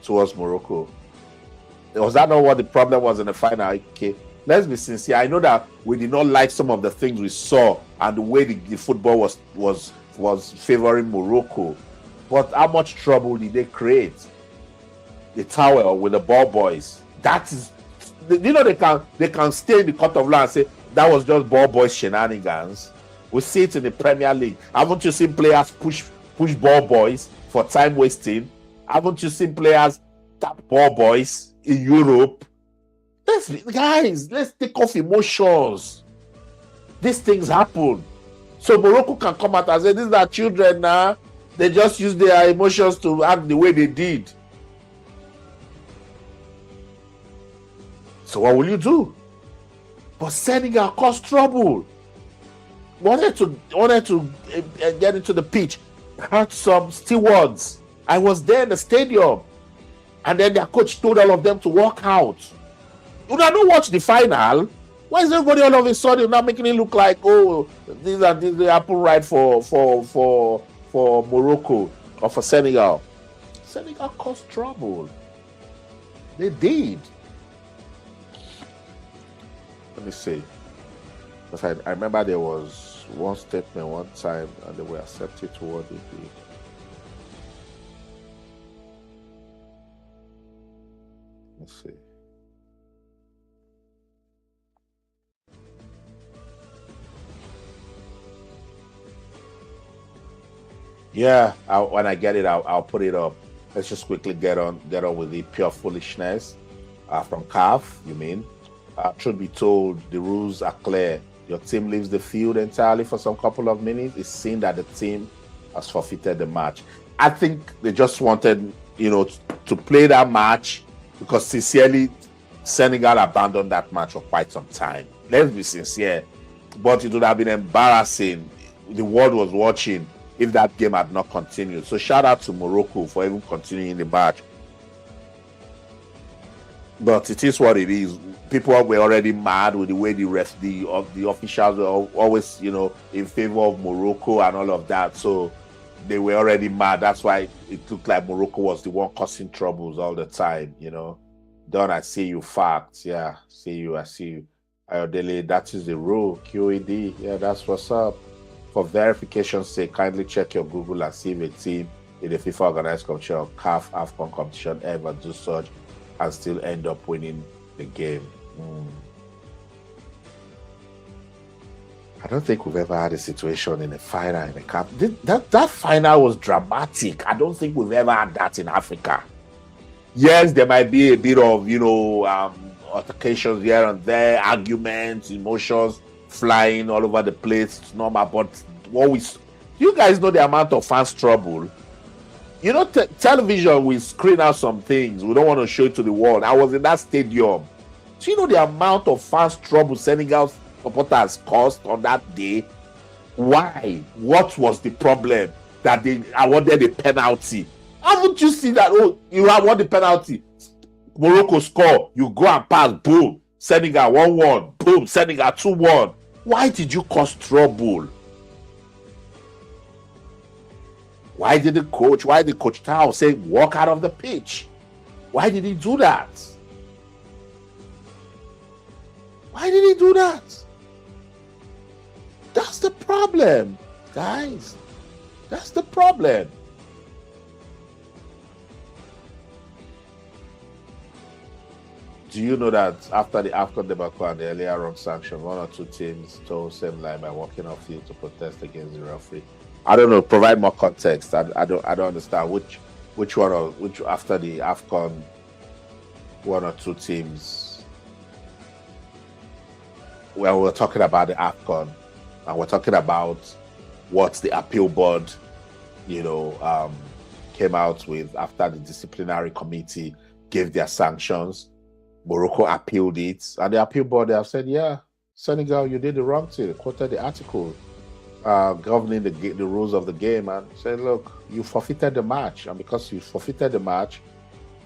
towards Morocco. Was that not what the problem was in the final? Okay, let's be sincere. I know that we did not like some of the things we saw and the way the football was favoring Morocco. But how much trouble did they create? The towel with the ball boys. That is, you know, they can stay in the court of law and say that was just ball boys shenanigans. We see it in the Premier League. Haven't you seen players push ball boys for time wasting? Haven't you seen players tap ball boys in Europe? Guys, let's take off emotions. These things happen. So Morocco can come out and say, these are children now. They just use their emotions to act the way they did. So what will you do? But Senegal caused trouble. Wanted to get into the pitch. Had some stewards. I was there in the stadium. And then their coach told all of them to walk out. You don't watch the final. Why is everybody all of a sudden now making it look like, oh, these happen right for Morocco or for Senegal? Senegal caused trouble. They did. Let me see. Because I remember there was one statement one time and they were accepted to what they did. Let's see. Yeah, when I get it, I'll put it up. Let's just quickly get on with the pure foolishness from CAF. You mean? Truth be told, the rules are clear. Your team leaves the field entirely for some couple of minutes. It's seen that the team has forfeited the match. I think they just wanted, to play that match because sincerely, Senegal abandoned that match for quite some time. Let's be sincere. But it would have been embarrassing. The world was watching if that game had not continued. So shout out to Morocco for even continuing the match. But it is what it is. People were already mad with the way the officials were always, in favor of Morocco and all of that. So they were already mad. That's why it looked like Morocco was the one causing troubles all the time, Don, I see you. Facts. Yeah, I see you. Ayodele, that is the rule. QED. Yeah, that's what's up. For verification's sake, kindly check your Google and see if a team in the FIFA organized competition or CAF AFCON competition ever do such and still end up winning the game. I don't think we've ever had a situation in a final in a CAF. That final was dramatic. I don't think we've ever had that in Africa. Yes, there might be a bit of, altercations here and there, arguments, emotions flying all over the place. It's normal, but you guys know the amount of fans' trouble. Television will screen out some things. We don't want to show it to the world. I was in that stadium. So the amount of fans' trouble Senegal's supporters caused on that day. Why? What was the problem? That they awarded a penalty. Haven't you seen that? Oh, you award the penalty. Morocco score. You go and pass. Boom. Senegal 1-1. Boom. Senegal 2-1. Why did you cause trouble? Why did Coach Tao say walk out of the pitch? Why did he do that? Why did he do that? That's the problem, guys. That's the problem. Do you know that after the AFCON debacle and the earlier on sanction, one or two teams told same line by walking off field to protest against the referee? I don't know. Provide more context. I don't understand which after the AFCON, one or two teams. Well, we're talking about the AFCON, and we're talking about what the appeal board, came out with after the disciplinary committee gave their sanctions. Morocco appealed it, and the appeal board have said, yeah, Senegal, you did the wrong thing. They quoted the article governing the rules of the game and said, look, you forfeited the match. And because you forfeited the match,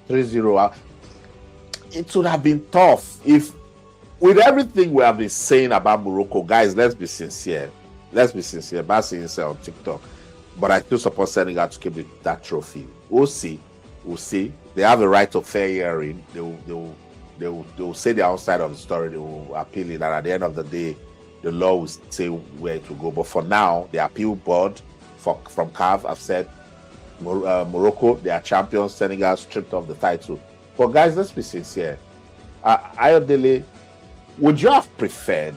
3-0, it would have been tough if, with everything we have been saying about Morocco, guys, let's be sincere. Let's be sincere. Bad saying on TikTok. But I still support Senegal to keep that trophy. We'll see. We'll see. They have a right of fair hearing. They will say the outside of the story. They will appeal it. And at the end of the day, the law will say where it will go. But for now, the appeal board from CAF have said Morocco, they are champions. Senegal stripped off the title. But guys, let's be sincere. Ayodele, would you have preferred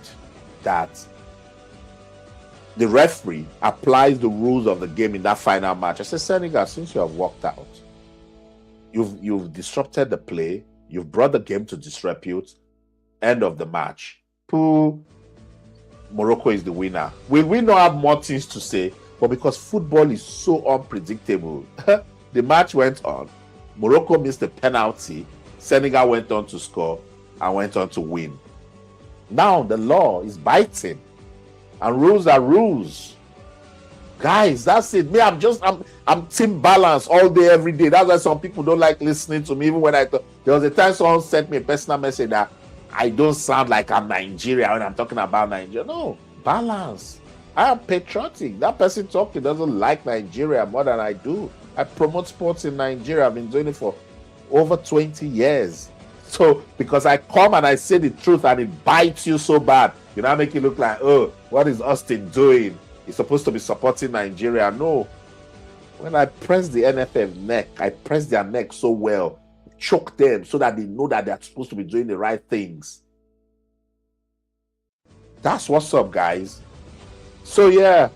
that the referee applies the rules of the game in that final match? I said, Senegal, since you have walked out, you've disrupted the play, you've brought the game to disrepute, end of the match. Morocco is the winner. Will we not have more things to say? But because football is so unpredictable, the match went on. Morocco missed a penalty. Senegal went on to score and went on to win. Now the law is biting. And rules are rules. Guys, that's it. Me, I'm team balance all day, every day. That's why some people don't like listening to me. Even when there was a time someone sent me a personal message that I don't sound like I'm Nigerian when I'm talking about Nigeria. No, balance. I am patriotic. That person talking doesn't like Nigeria more than I do. I promote sports in Nigeria. I've been doing it for over 20 years. So because I come and I say the truth and it bites you so bad, you now make it look like, oh, what is Austin doing? He's supposed to be supporting Nigeria. No. When I press the NFF neck, I press their neck so well, choke them so that they know that they're supposed to be doing the right things. That's what's up, guys. So yeah,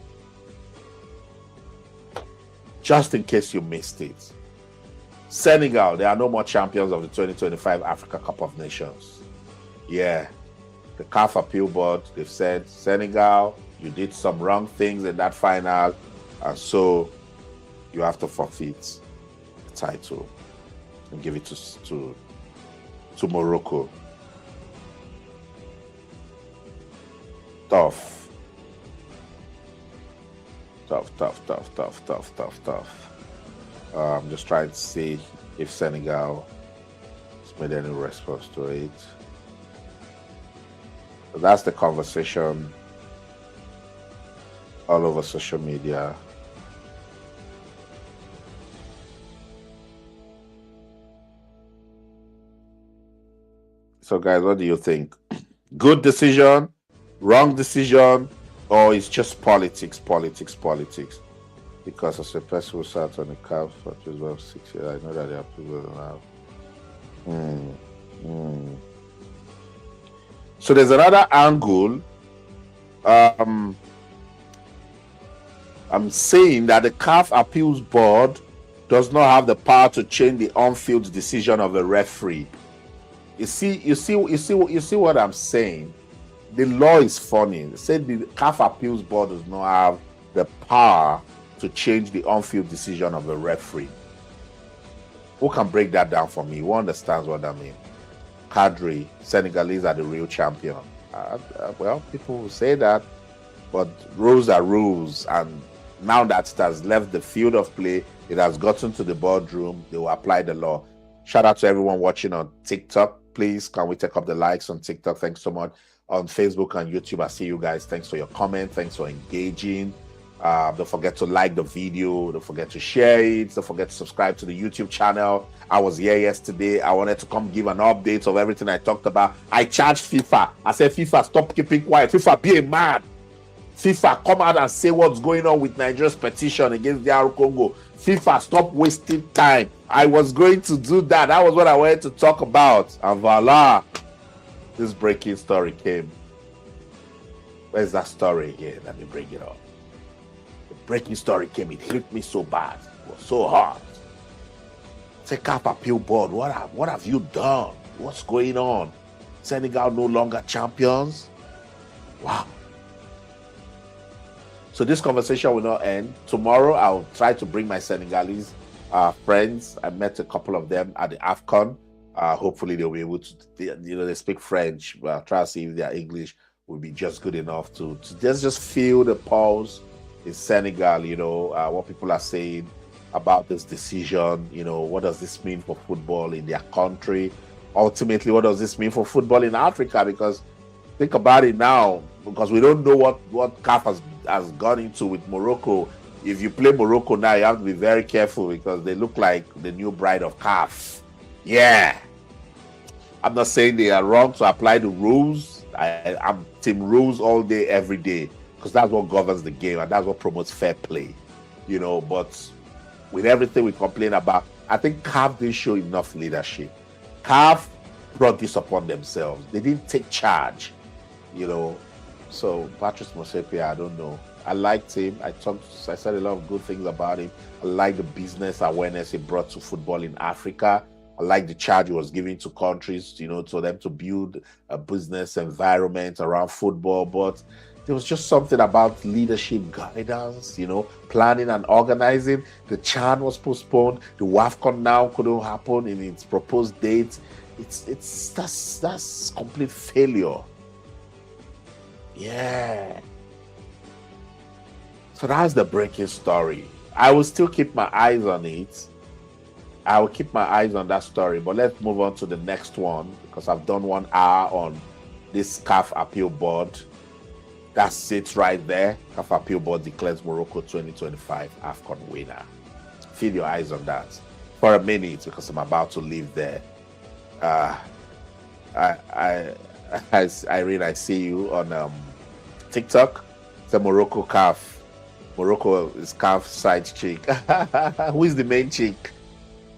just in case you missed it, Senegal, they are no more champions of the 2025 Africa Cup of Nations. Yeah, the CAF appeal board, they've said, Senegal, you did some wrong things in that final, and so you have to forfeit the title and give it to Morocco. Tough. I'm just trying to see if Senegal has made any response to it. So that's the conversation all over social media. So guys, what do you think? Good decision, wrong decision, or it's just politics? Because as a person who sat on the CAF for 6 years, I know that there are people now. So there's another angle. I'm saying that the CAF appeals board does not have the power to change the on-field decision of a referee. You see what I'm saying? The law is funny. They said the CAF appeals board does not have the power to change the on-field decision of a referee. Who can break that down for me? Who understands what that means? Kadri, Senegalese are the real champion. Well, people will say that, but rules are rules. And now that it has left the field of play, it has gotten to the boardroom, they will apply the law. Shout out to everyone watching on TikTok. Please, can we take up the likes on TikTok? Thanks so much. On Facebook and YouTube, I see you guys. Thanks for your comment. Thanks for engaging. Don't forget to like the video. Don't forget to share it. Don't forget to subscribe to the YouTube channel. I was here yesterday. I wanted to come give an update of everything I talked about. I charged FIFA. I said, FIFA, stop keeping quiet. FIFA, be a man. FIFA, come out and say what's going on with Nigeria's petition against DR Congo. FIFA, stop wasting time. I was going to do that. That was what I wanted to talk about. And voila, this breaking story came. Where's that story again? Let me bring it up. The breaking story came. It hit me so bad. It was so hard. Say, CAF appeal board, what have you done? What's going on? Senegal no longer champions? Wow. So this conversation will not end. Tomorrow, I'll try to bring my Senegalese friends. I met a couple of them at the AFCON. Hopefully, they'll be able to, they speak French. But I'll try to see if they are English would be just good enough to just feel the pulse in Senegal, what people are saying about this decision. What does this mean for football in their country? Ultimately, what does this mean for football in Africa? Because think about it now, because we don't know what CAF has gone into with Morocco. If you play Morocco now, you have to be very careful because they look like the new bride of CAF. Yeah. I'm not saying they are wrong to apply the rules. I'm team rules all day, every day, because that's what governs the game and that's what promotes fair play. But with everything we complain about, I think CAF didn't show enough leadership. CAF brought this upon themselves. They didn't take charge, So Patrice Motsepe, I don't know. I liked him. I said a lot of good things about him. I like the business awareness he brought to football in Africa. I like the charge he was giving to countries, for them to build a business environment around football. But there was just something about leadership guidance, planning and organizing. The CHAN was postponed. The AFCON now couldn't happen in its proposed date. That's complete failure. Yeah. So that's the breaking story. I will still keep my eyes on it. I will keep my eyes on that story, but let's move on to the next one because I've done 1 hour on this CAF appeal board. That's it right there. CAF appeal board declares Morocco 2025 AFCON winner. Feed your eyes on that for a minute because I'm about to leave there. Irene, I see you on TikTok. It's a Morocco CAF. Morocco is CAF side chick. Who is the main chick?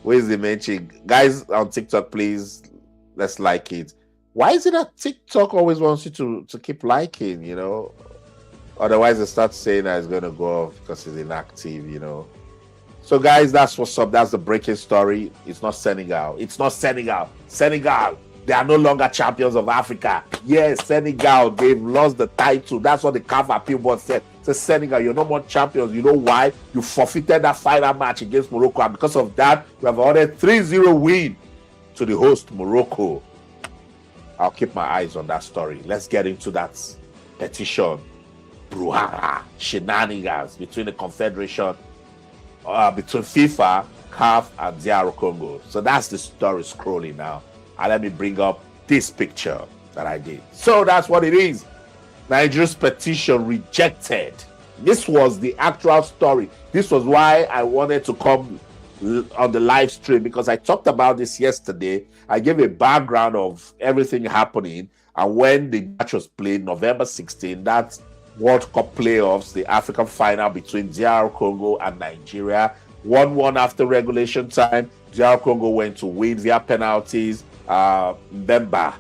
Where is the main chick? Guys on TikTok, please, let's like it. Why is it that TikTok always wants you to keep liking, Otherwise, they start saying that it's going to go off because it's inactive, So, guys, that's what's up. That's the breaking story. It's not Senegal. It's not Senegal. Senegal, they are no longer champions of Africa. Yes, Senegal, they've lost the title. That's what the CAF appeal board said. Says Senegal, you're no more champions. You know why? You forfeited that final match against Morocco. And because of that, we have ordered 3-0 win to the host, Morocco. I'll keep my eyes on that story. Let's get into that petition. Brouhaha, shenanigans between the Confederation, between FIFA, CAF, and DR Congo. So that's the story scrolling now. And let me bring up this picture that I did. So that's what it is. Nigeria's petition rejected. This was the actual story. This was why I wanted to come on the live stream, because I talked about this yesterday. I gave a background of everything happening, and when the match was played, November 16, that's World Cup playoffs, the African final between DR Congo and Nigeria. 1-1 after regulation time. DR Congo went to win via penalties. Mbemba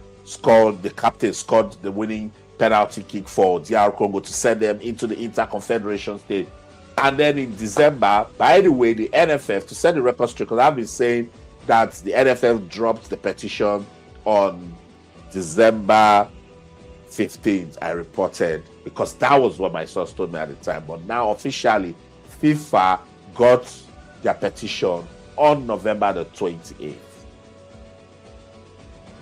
the captain scored the winning penalty kick for DR Congo to send them into the Inter-Confederation stage. And then in December, by the way, the NFF, to set the record straight, because I've been saying that the NFF dropped the petition on December 15th, I reported, because that was what my source told me at the time. But now officially, FIFA got their petition on November the 28th.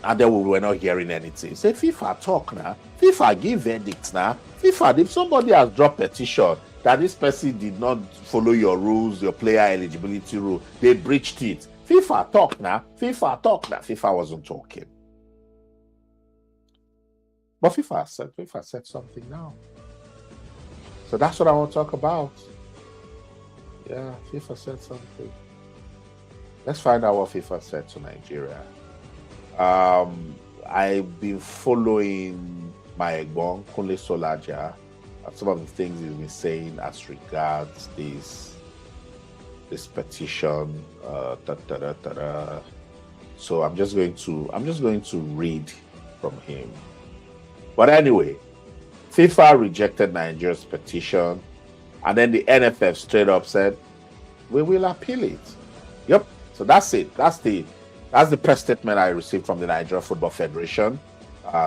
And then we were not hearing anything. Say, FIFA talk now. FIFA give verdicts now. FIFA, if somebody has dropped petition that this person did not follow your rules, your player eligibility rule, they breached it. FIFA talk now. FIFA talk now. FIFA wasn't talking. But FIFA said something now. So that's what I want to talk about. Yeah, FIFA said something. Let's find out what FIFA said to Nigeria. I've been following my Egbon, Kunle Solaja, some of the things he's been saying as regards this petition. So I'm just going to read from him. But anyway, FIFA rejected Nigeria's petition, and then the NFF straight up said, we will appeal it. Yep. So that's it. That's the press statement I received from the Nigerian Football Federation.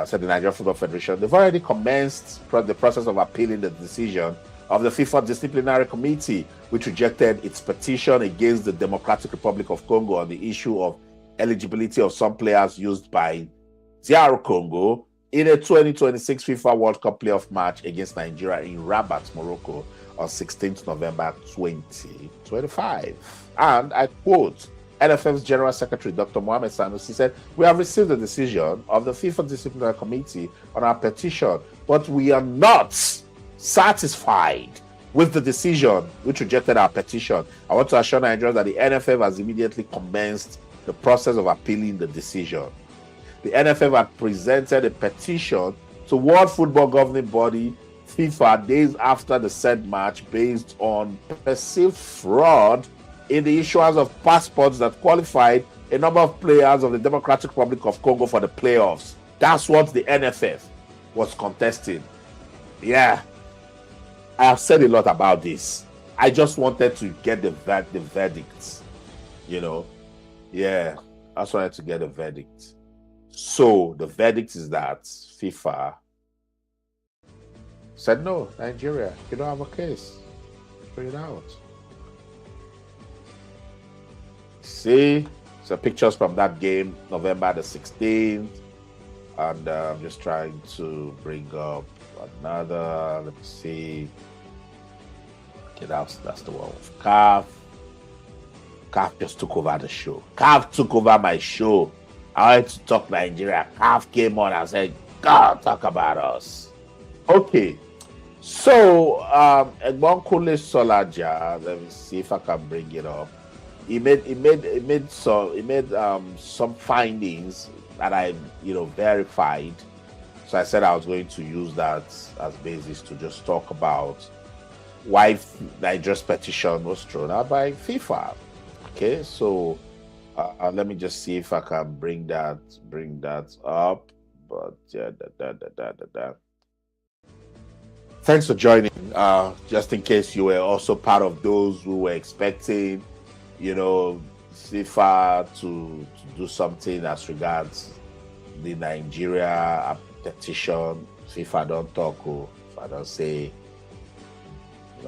Said the Nigerian Football Federation, they've already commenced the process of appealing the decision of the FIFA Disciplinary Committee, which rejected its petition against the Democratic Republic of Congo on the issue of eligibility of some players used by DR Congo in a 2026 FIFA World Cup playoff match against Nigeria in Rabat, Morocco on 16th November 2025. And I quote, NFF's General Secretary, Dr. Mohammed Sanusi, said, "We have received the decision of the FIFA Disciplinary Committee on our petition, but we are not satisfied with the decision which rejected our petition. I want to assure Nigerians that the NFF has immediately commenced the process of appealing the decision. The NFF had presented a petition to World Football Governing Body, FIFA, days after the said match based on perceived fraud in the issuance of passports that qualified a number of players of the Democratic Republic of Congo for the playoffs." That's what the NFF was contesting. Yeah, I have said a lot about this. I just wanted to get the verdict, you know. Yeah, I just wanted to get a verdict. So the verdict is that FIFA said, "No, Nigeria, you don't have a case. Bring it out." See, so pictures from that game, November the 16th. And I'm just trying to bring up another. Let me see. Okay, that's the one with CAF. CAF just took over the show. CAF took over my show. I wanted to talk Nigeria. CAF came on and said, "God, talk about us." Okay. So, Egbonkule Solaja, let me see if I can bring it up. He made some findings that I verified. So I said I was going to use that as basis to just talk about why Nigeria's petition was thrown out by FIFA. Okay, so let me just see if I can bring that up. But thanks for joining. Just in case you were also part of those who were expecting, FIFA to do something as regards the Nigeria petition. FIFA don't talk, if I don't say,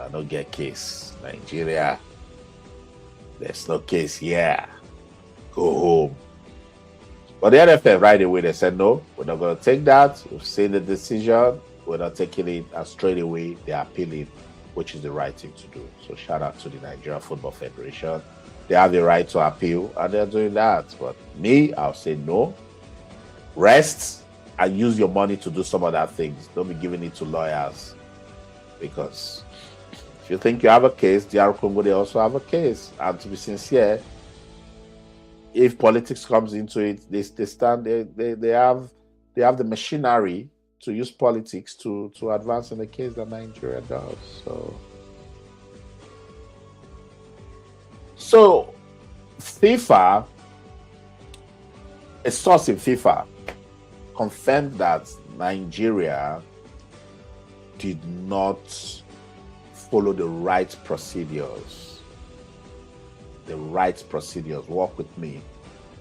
I don't get case. Nigeria, there's no case here. Go home. But the NFF right away, they said, "No, we're not going to take that. We've seen the decision. We're not taking it." And straight away, they're appealing, which is the right thing to do. So shout out to the Nigerian Football Federation. They have the right to appeal, and they're doing that. But me, I'll say no. Rest and use your money to do some other things. Don't be giving it to lawyers. Because if you think you have a case, DR Congo, they also have a case. And to be sincere, if politics comes into it, they have the machinery to use politics to advance in the case that Nigeria does. So FIFA, a source in FIFA, confirmed that Nigeria did not follow the right procedures. Work with me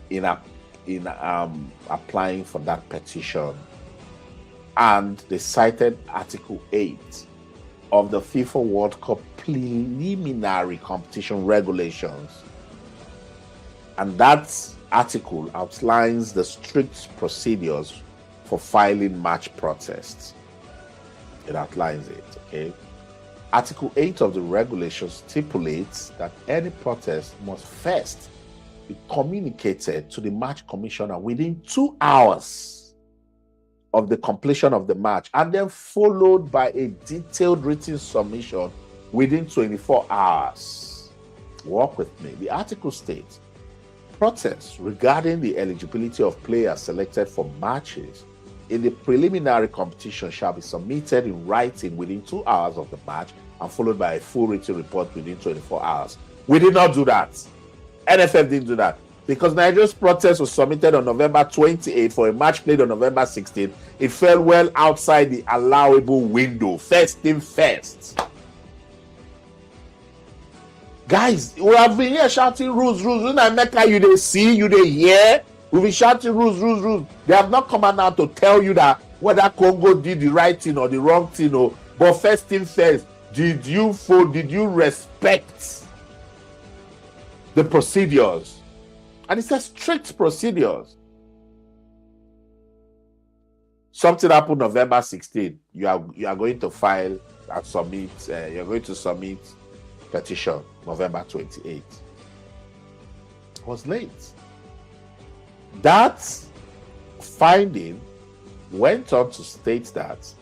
in applying for that petition. And they cited Article 8 of the FIFA World Cup preliminary competition regulations. And that article outlines the strict procedures for filing match protests. It outlines it, okay? Article 8 of the regulations stipulates that any protest must first be communicated to the match commissioner within 2 hours of the completion of the match, and then followed by a detailed written submission within 24 hours. Work with me. The article states, protests regarding the eligibility of players selected for matches in the preliminary competition shall be submitted in writing within 2 hours of the match and followed by a full written report within 24 hours. We did not do that. NFF didn't do that. Because Nigeria's protest was submitted on November 28 for a match played on November 16, it fell well outside the allowable window. First thing first. Guys, we have been here shouting rules. When I make you they see, you they hear. We've been shouting rules. They have not come out now to tell you that whether Congo did the right thing or the wrong thing. But first thing first, did you respect the procedures? And it says strict procedures. Something happened November 16. You are going to file and submit. You're going to submit petition November 28. It was late. That finding went on to state that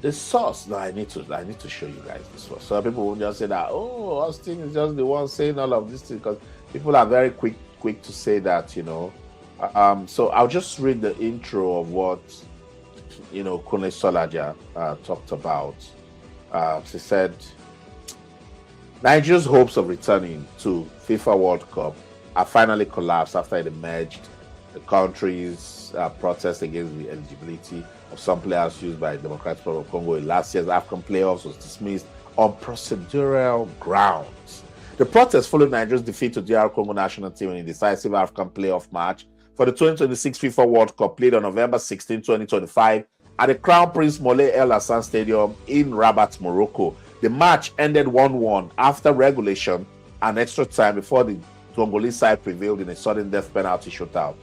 the source. Now I need to show you guys this one. So people won't just say that, oh, Austin is just the one saying all of this thing, because people are very quick to say that, you know. So I'll just read the intro of what, you know, Kune Solaja talked about. She said, Nigeria's hopes of returning to FIFA World Cup are finally collapsed after it emerged the country's protest against the eligibility of some players used by the Democratic Republic of Congo in last year's AFCON playoffs was dismissed on procedural grounds. The protest followed Nigeria's defeat to DR Congo national team in a decisive AFCON playoff match for the 2026 FIFA World Cup, played on November 16, 2025 at the Crown Prince Moulay El Hassan Stadium in Rabat, Morocco. The match ended 1-1 after regulation and extra time before the Congolese side prevailed in a sudden death penalty shootout.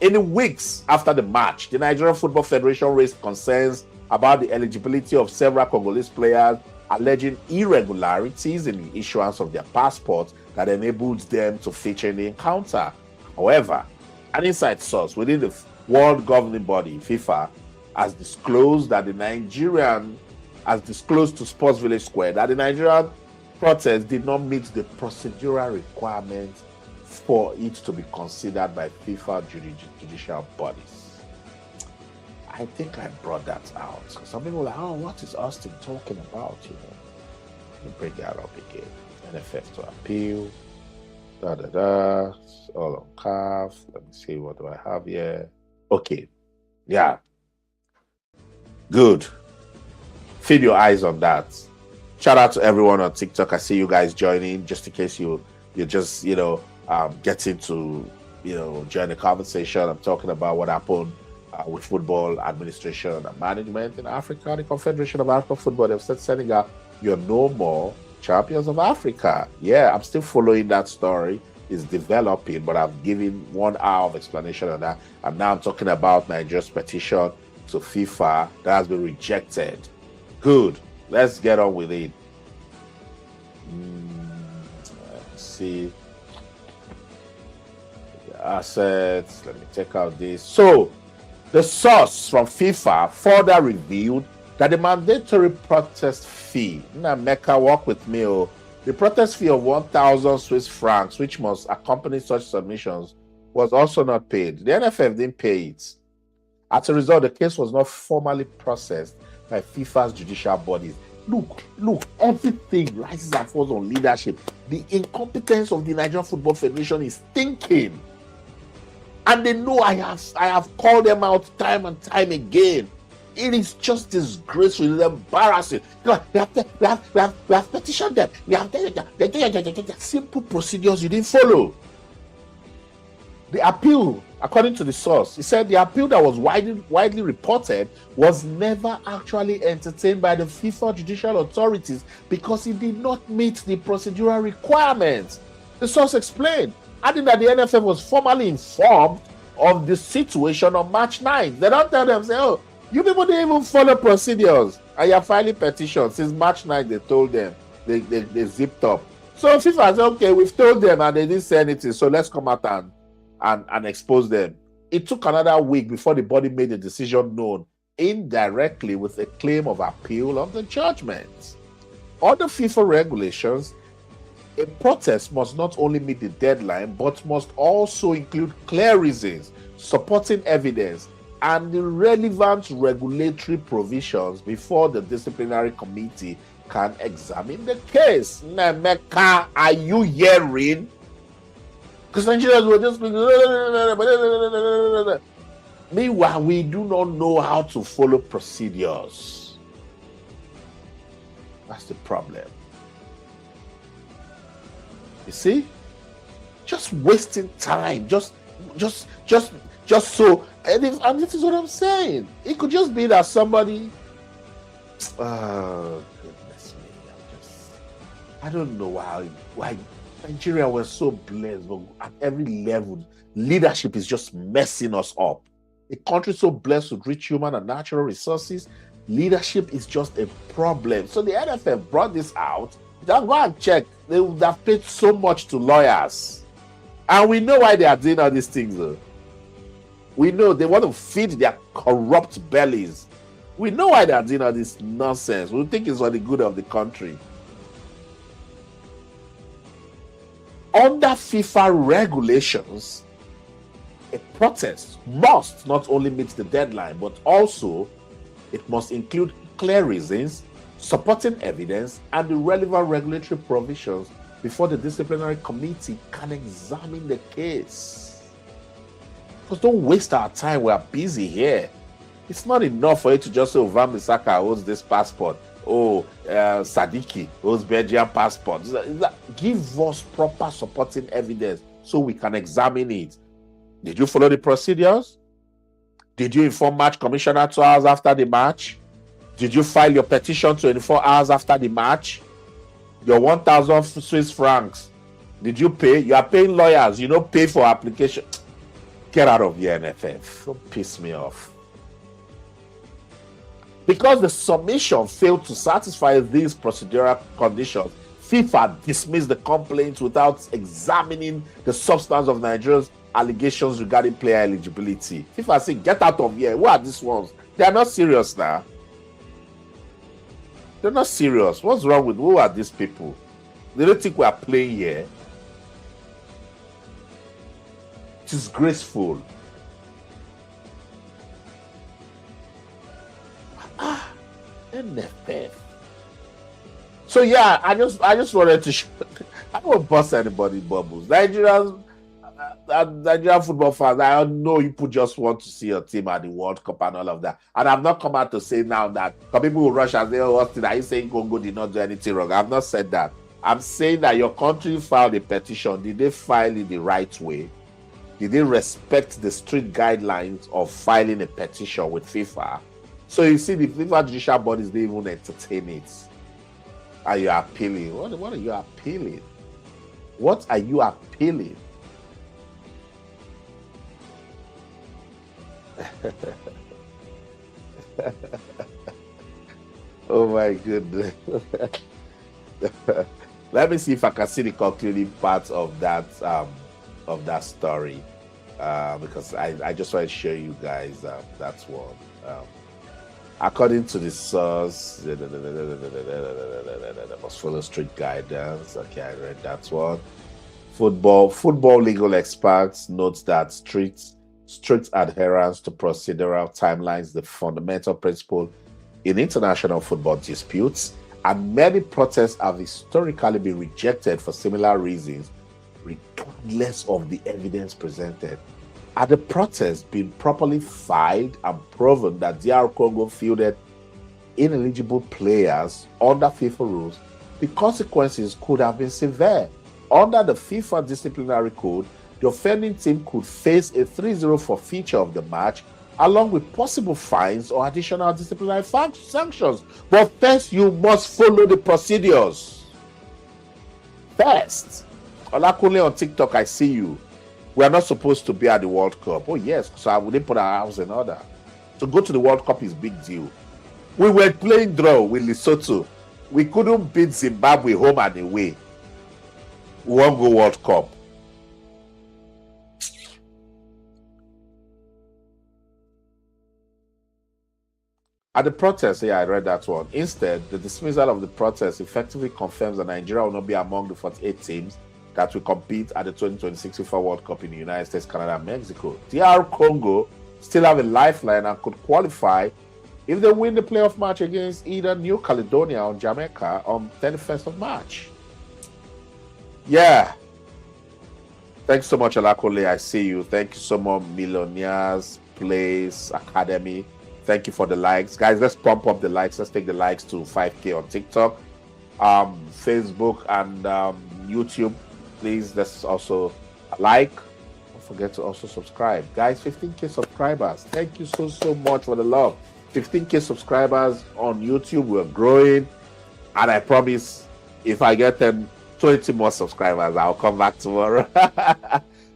In the weeks after the match, the Nigerian Football Federation raised concerns about the eligibility of several Congolese players, alleging irregularities in the issuance of their passports that enabled them to feature in the encounter. However, an inside source within the world governing body, FIFA, has disclosed to Sports Village Square that the Nigerian protest did not meet the procedural requirements for it to be considered by FIFA judicial bodies. I think I brought that out. Some people are like, oh, what is Austin talking about? You know, let me bring that up again. NFF to appeal. All on CAF. Let me see, what do I have here? Okay. Yeah. Good. Feed your eyes on that. Shout out to everyone on TikTok. I see you guys joining, just in case you're just, you know, getting to, you know, join the conversation. I'm talking about what happened with football administration and management in Africa. The Confederation of African Football, they've said, Senegal, you're no more champions of Africa. Yeah, I'm still following that story. It's developing, but I've given 1 hour of explanation on that. And now I'm talking about Nigeria's petition to FIFA that has been rejected. Good. Let's get on with it. Let's see. The assets. Let me check out this. So, the source from FIFA further revealed that the mandatory protest fee, Mecca, work with me, the protest fee of 1,000 Swiss francs, which must accompany such submissions, was also not paid. The NFF didn't pay it. As a result, the case was not formally processed by FIFA's judicial bodies. Look, everything rises and falls on leadership. The incompetence of the Nigerian Football Federation is stinking. And they know I have called them out time and time again. It is just disgraceful, it's embarrassing. We have petitioned them. We have simple procedures you didn't follow. The appeal, according to the source, he said the appeal that was widely reported was never actually entertained by the FIFA judicial authorities because it did not meet the procedural requirements. The source explained, adding that the NFF was formally informed of the situation on March 9th. They don't tell them, say, oh, you people didn't even follow procedures and you're filing petitions. Since March 9th, they told them, they zipped up. So FIFA said, okay, we've told them and they didn't say anything, so let's come out and expose them. It took another week before the body made the decision known indirectly with a claim of appeal of the judgment. Under FIFA regulations, a protest must not only meet the deadline, but must also include clear reasons, supporting evidence, and the relevant regulatory provisions before the disciplinary committee can examine the case. Nemeka, are you hearing? Because Nigerians were just meanwhile, we do not know how to follow procedures. That's the problem. You see? Just wasting time. Just so, and this is what I'm saying. It could just be that somebody, goodness me, I don't know why Nigeria was so blessed, but at every level, leadership is just messing us up. A country so blessed with rich human and natural resources, leadership is just a problem. So the NFF brought this out. Just go and check. They would have paid so much to lawyers. And we know why they are doing all these things, though. We know they want to feed their corrupt bellies. We know why they are doing all this nonsense. We think it's for the good of the country. Under FIFA regulations, a protest must not only meet the deadline, but also it must include clear reasons, supporting evidence, and the relevant regulatory provisions before the disciplinary committee can examine the case. Because don't waste our time, we are busy here. It's not enough for you to just say, oh, Van Bissaka owns this passport. Oh, Sadiki owns Belgian passport. Give us proper supporting evidence so we can examine it. Did you follow the procedures? Did you inform match commissioner 2 hours after the match? Did you file your petition 24 hours after the match? Your 1,000 Swiss francs. Did you pay? You are paying lawyers. You don't pay for application. Get out of here, NFF. Don't piss me off. Because the submission failed to satisfy these procedural conditions, FIFA dismissed the complaint without examining the substance of Nigeria's allegations regarding player eligibility. FIFA said, get out of here. Who are these ones? They are not serious now. They're not serious. What's wrong with who are these people? They don't think we are playing here. It is graceful. NFF. So yeah, I just wanted to show, I don't bust anybody bubbles. Nigerian football fans, I know you just want to see your team at the World Cup and all of that. And I've not come out to say now that some people will rush and say, oh, Austin, are you saying Congo did not do anything wrong? I've not said that. I'm saying that your country filed a petition. Did they file it the right way? Did they respect the strict guidelines of filing a petition with FIFA? So you see, the FIFA judicial bodies, they even entertain it. Are you appealing? What are you appealing? What are you appealing? Oh my goodness. Let me see if I can see the concluding part of that story, because I just want to show you guys that one. According to the source, must follow strict guidance. Okay, I read that one. Football legal experts note that strict adherence to procedural timelines, the fundamental principle in international football disputes, and many protests have historically been rejected for similar reasons, regardless of the evidence presented. Had the protest been properly filed and proven that DR Congo fielded ineligible players under FIFA rules, the consequences could have been severe. Under the FIFA Disciplinary Code, the offending team could face a 3-0 forfeiture of the match, along with possible fines or additional disciplinary sanctions. But first, you must follow the procedures. First, Olakunle on TikTok, I see you. We are not supposed to be at the World Cup. Oh yes, so I wouldn't put our house in order. To go to the World Cup is big deal. We were playing draw with Lesotho. We couldn't beat Zimbabwe home and away. We won't go World Cup. At the protest, yeah, I read that one. Instead, the dismissal of the protest effectively confirms that Nigeria will not be among the 48 teams that will compete at the 2026 FIFA World Cup in the United States, Canada, and Mexico. DR Congo still have a lifeline and could qualify if they win the playoff match against either New Caledonia or Jamaica on 31st of March. Yeah. Thanks so much, Alakole. I see you. Thank you so much, Millionaires Place Academy. Thank you for the likes. Guys, let's pump up the likes. Let's take the likes to 5K on TikTok, Facebook, and YouTube. Please, let's also like. Don't forget to also subscribe. Guys, 15K subscribers. Thank you so much for the love. 15K subscribers on YouTube. We're growing. And I promise, if I get 20 more subscribers, I'll come back tomorrow.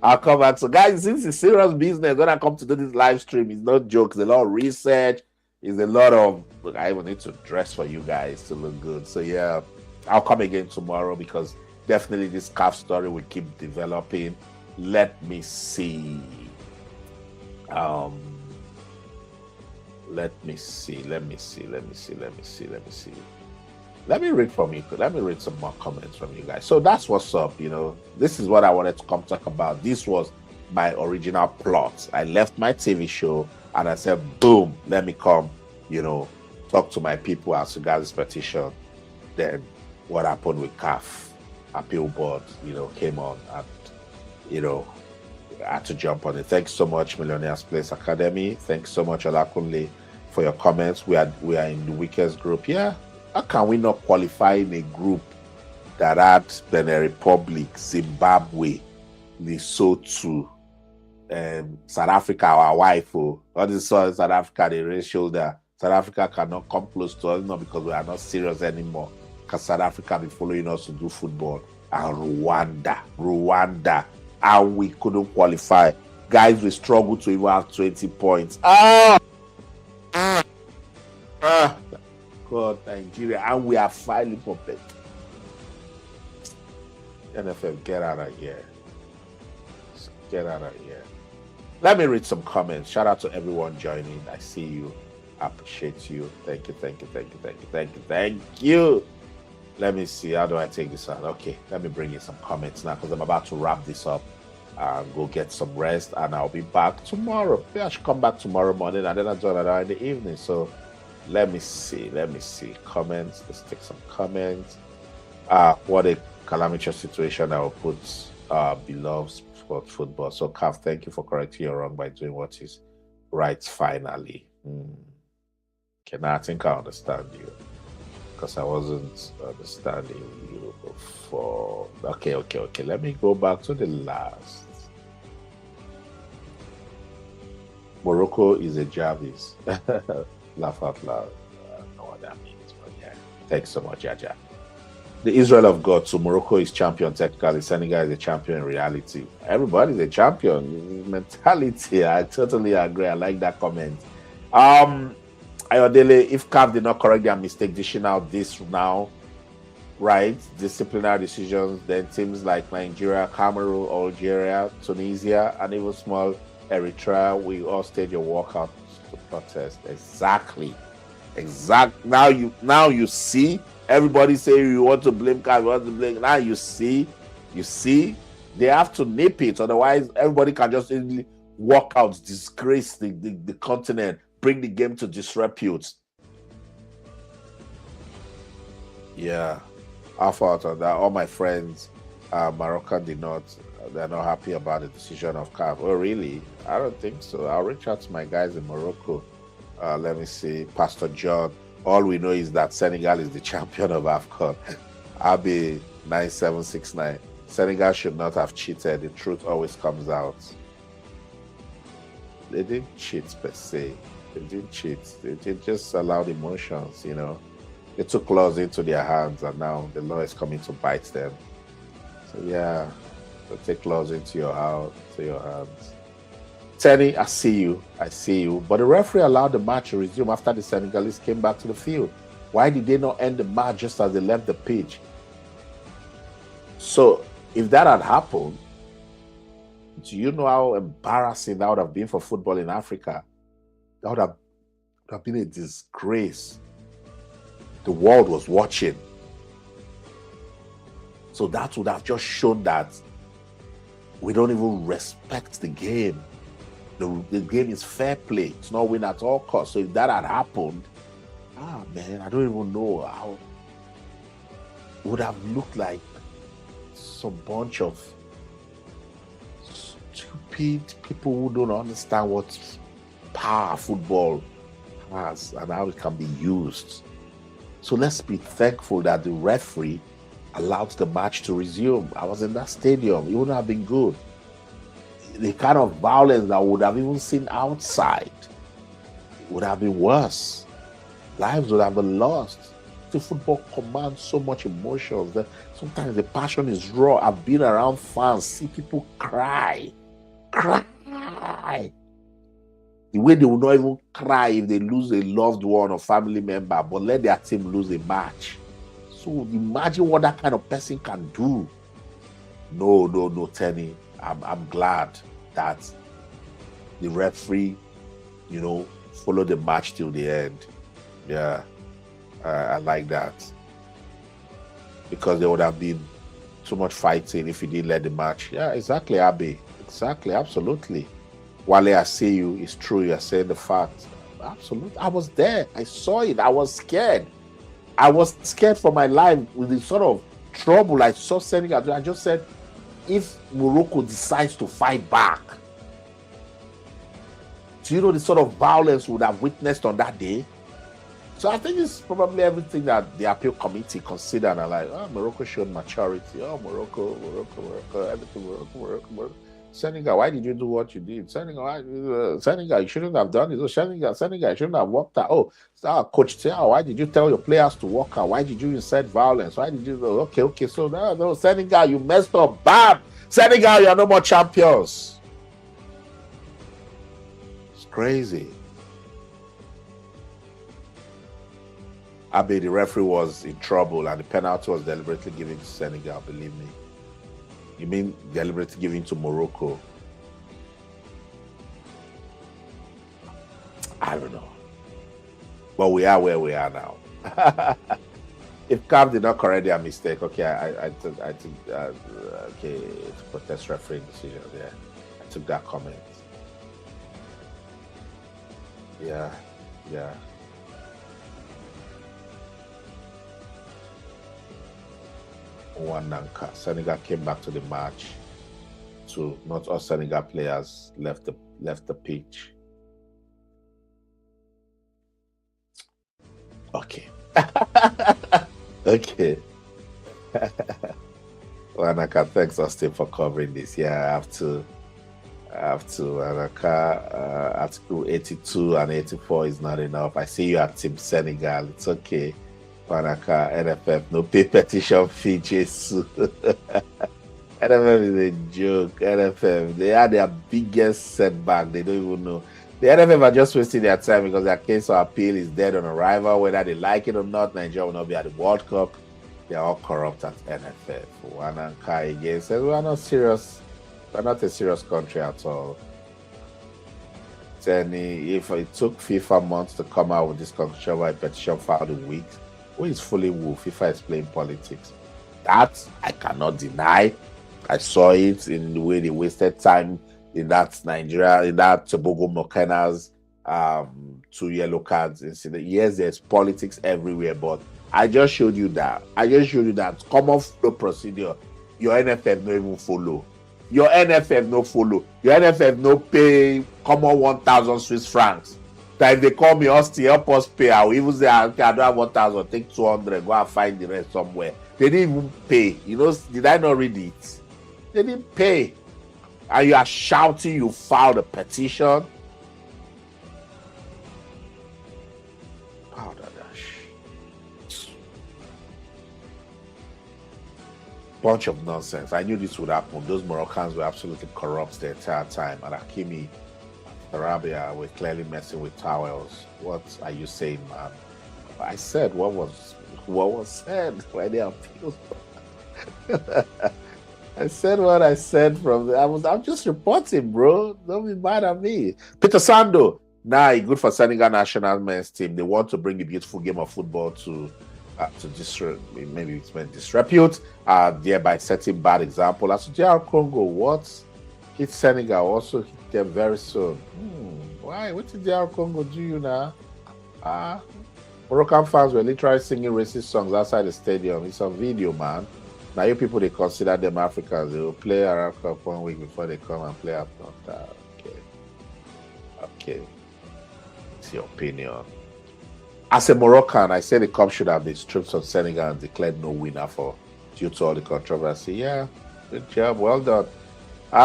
I'll come back. So, guys, this is serious business. When I come to do this live stream, it's not jokes. It's a lot of research. It's a lot of. Look, I even need to dress for you guys to look good. So, yeah, I'll come again tomorrow because definitely this CAF story will keep developing. Let me see. Let me read from you. Let me read some more comments from you guys. So that's what's up. This is what I wanted to come talk about. This was my original plot. I left my TV show and I said, boom, let me come, talk to my people as regards this petition. Then what happened with CAF appeal board, came on and, I had to jump on it. Thanks so much, Millionaires Place Academy. Thanks so much, Olakunle, for your comments. We are in the weakest group. Yeah. How can we not qualify in a group that had Benin Republic, Zimbabwe, Lesotho, South Africa, our wife? All this South Africa, they raise shoulder. South Africa cannot come close to us, not because we are not serious anymore. Because South Africa be following us to do football. And Rwanda. And we couldn't qualify. Guys, we struggled to even have 20 points. God, Nigeria, and we are filing for bet. NFF, get out of here. Get out of here. Let me read some comments. Shout out to everyone joining. I see you. I appreciate you. Thank you. Let me see. How do I take this out? Okay, let me bring in some comments now because I'm about to wrap this up and go get some rest. And I'll be back tomorrow. Maybe I should come back tomorrow morning and then I'll join in the evening. So let me see. Comments. Let's take some comments. What a calamitous situation I will put beloved sport football. So CAF, thank you for correcting your wrong by doing what is right finally. Okay, now I think I understand you. Because I wasn't understanding you before. Okay. Let me go back to the last. Morocco is a Jarvis. Laugh out loud. I don't know what that means, but yeah. Thanks so much, Jaja. The Israel of God. So Morocco is champion technically. Senegal is a champion in reality. Everybody's a champion. Mentality. I totally agree. I like that comment. Ayodele, if CAF did not correct their mistake, dishing out this now, right? Disciplinary decisions, then teams like Nigeria, Cameroon, Algeria, Tunisia, and even small Eritrea, we all stayed your walkout to protest. Exactly. Now you see, everybody say you want to blame CAF, you want to blame. Now you see, they have to nip it, otherwise everybody can just easily walk out, disgrace the continent, bring the game to disrepute. Yeah, I thought on that. All my friends, Moroccan they're not happy about the decision of CAF. Oh, really? I don't think so. I'll reach out to my guys in Morocco. Let me see. Pastor John, all we know is that Senegal is the champion of AFCON. I'll be 9769. Senegal should not have cheated. The truth always comes out. They didn't cheat per se. They didn't cheat. They just allowed emotions, They took laws into their hands and now the law is coming to bite them. So yeah, so take laws into your hands. Tenny, I see you. But the referee allowed the match to resume after the Senegalese came back to the field. Why did they not end the match just as they left the pitch? So if that had happened, do you know how embarrassing that would have been for football in Africa? That would have been a disgrace. The world was watching. So that would have just shown that we don't even respect the game. The game is fair play. It's not win at all costs. So if that had happened, man, I don't even know how it would have looked like some bunch of stupid people who don't understand what power football has and how it can be used. So let's be thankful that the referee allowed the match to resume. I was in that stadium. It wouldn't have been good. The kind of violence that I would have even seen outside would have been worse. Lives would have been lost. collective football commands so much emotions that sometimes the passion is raw. I've been around fans, see people cry. The way they will not even cry if they lose a loved one or family member, but let their team lose a match. So imagine what that kind of person can do. No, Tenny. I'm glad that the referee, followed the match till the end. Yeah, I like that. Because there would have been too much fighting if he didn't let the match. Yeah, exactly, Abe. Exactly, absolutely. Wale, I see you. It's true. You're saying the fact. Absolutely. I was there. I saw it. I was scared. I was scared for my life with the sort of trouble I saw Senegal. I just said, if Morocco decides to fight back, do you know the sort of violence we would have witnessed on that day? So I think it's probably everything that the appeal committee considered and like, Morocco showed maturity. Morocco, everything, Morocco. Senegal, why did you do what you did? Senegal, you shouldn't have done it. Senegal, you shouldn't have walked out. Coach Tiao, why did you tell your players to walk out? Why did you incite violence? Why did you? Okay. So no, Senegal, you messed up. Bam! Senegal, you are no more champions. It's crazy. Abe, the referee was in trouble and the penalty was deliberately given to Senegal, believe me. You mean deliberately given to Morocco? I don't know. But we are where we are now. If CAF did not correct their mistake, okay, I took okay, to protest refereeing decision. Yeah, I took that comment. Yeah. Wananka. Senegal came back to the match. So not all Senegal players left the pitch. Okay. Okay. Wanaka, thanks Austin for covering this. Yeah, I have to. Wanaka, Article 82 and 84 is not enough. I see you at Team Senegal. It's okay. Wanaka, NFF, no pay petition fee, Jesus. NFF is a joke. NFF, they are their biggest setback. They don't even know. The NFF are just wasting their time because their case of appeal is dead on arrival. Whether they like it or not, Nigeria will not be at the World Cup. They are all corrupt at NFF. Wanaka again says, we are not serious. We're not a serious country at all. Tenny, if it took FIFA months to come out with this controversial petition filed in weeks, who is fooling who? FIFA is playing politics. That I cannot deny. I saw it in the way they wasted time in that Nigeria, in that Tobago Mokena's 2 yellow cards incident. Yes, there's politics everywhere, but I just showed you that. Common flow procedure. Your NFF no even follow. Your NFF no follow. Your NFF no pay common 1,000 Swiss francs. That if they call me, Austin, help us pay. I will even say, okay, I don't have 1,000, take 200, go and find the rest somewhere. They didn't even pay. Did I not read it? They didn't pay. And you are shouting you filed a petition. Bunch of nonsense. I knew this would happen. Those Moroccans were absolutely corrupt the entire time. And Hakimi, Arabia were clearly messing with towels. What are you saying, man? I said what was said when they appealed. I said what I said I'm just reporting, bro. Don't be mad at me. Peter Sando. Good for Senegal national men's team. They want to bring the beautiful game of football to maybe it's meant disrepute, thereby setting bad example. As DR Congo, what hit Senegal also hit them very soon. Why? What did DR Congo do you now? Moroccan fans were literally singing racist songs outside the stadium. It's on video, man. Now you people, they consider them Africans. They will play Arab Cup 1 week before they come and play AFCON. Okay. It's your opinion. As a Moroccan, I say the cup should have been stripped from Senegal and declared no winner due to all the controversy. Yeah, good job, well done.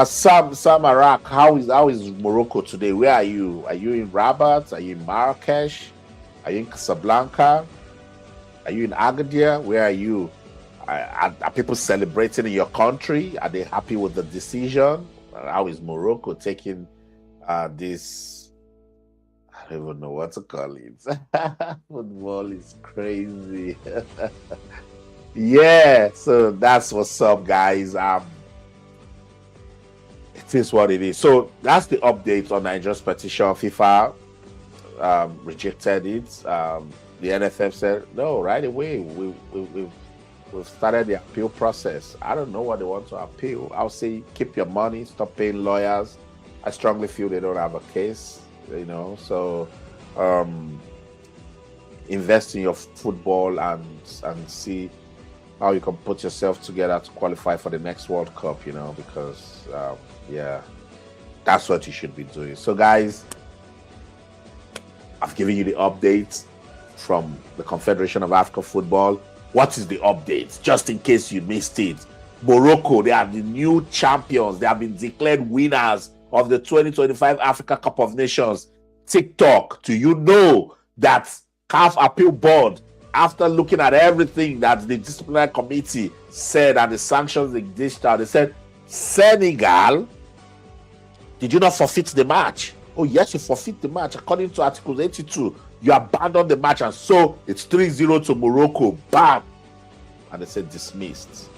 Sam Arak, how is Morocco today? Where are you? Are you in Rabat? Are you in Marrakesh? Are you in Casablanca? Are you in Agadir? Where are you? Are people celebrating in your country? Are they happy with the decision? How is Morocco taking this? I don't even know what to call it. Football is crazy. Yeah, so that's what's up, guys. It is what it is. So that's the update on Nigeria's petition. FIFA rejected it. The NFF said no right away. We've started the appeal process. I don't know what they want to appeal. I'll say keep your money, stop paying lawyers. I strongly feel they don't have a case, you know. So invest in your football and see how you can put yourself together to qualify for the next World Cup, you know, because yeah, that's what you should be doing. So guys, I've given you the updates from the Confederation of African Football. What is the update? Just in case you missed it. Morocco, they are the new champions. They have been declared winners of the 2025 Africa Cup of Nations. TikTok, do you know that CAF Appeal Board, after looking at everything that the Disciplinary Committee said and the sanctions they dished out, they said, Senegal, did you not forfeit the match? Oh, yes, you forfeit the match. According to Article 82, you abandoned the match, and so it's 3-0 to Morocco. Bam! And they said dismissed.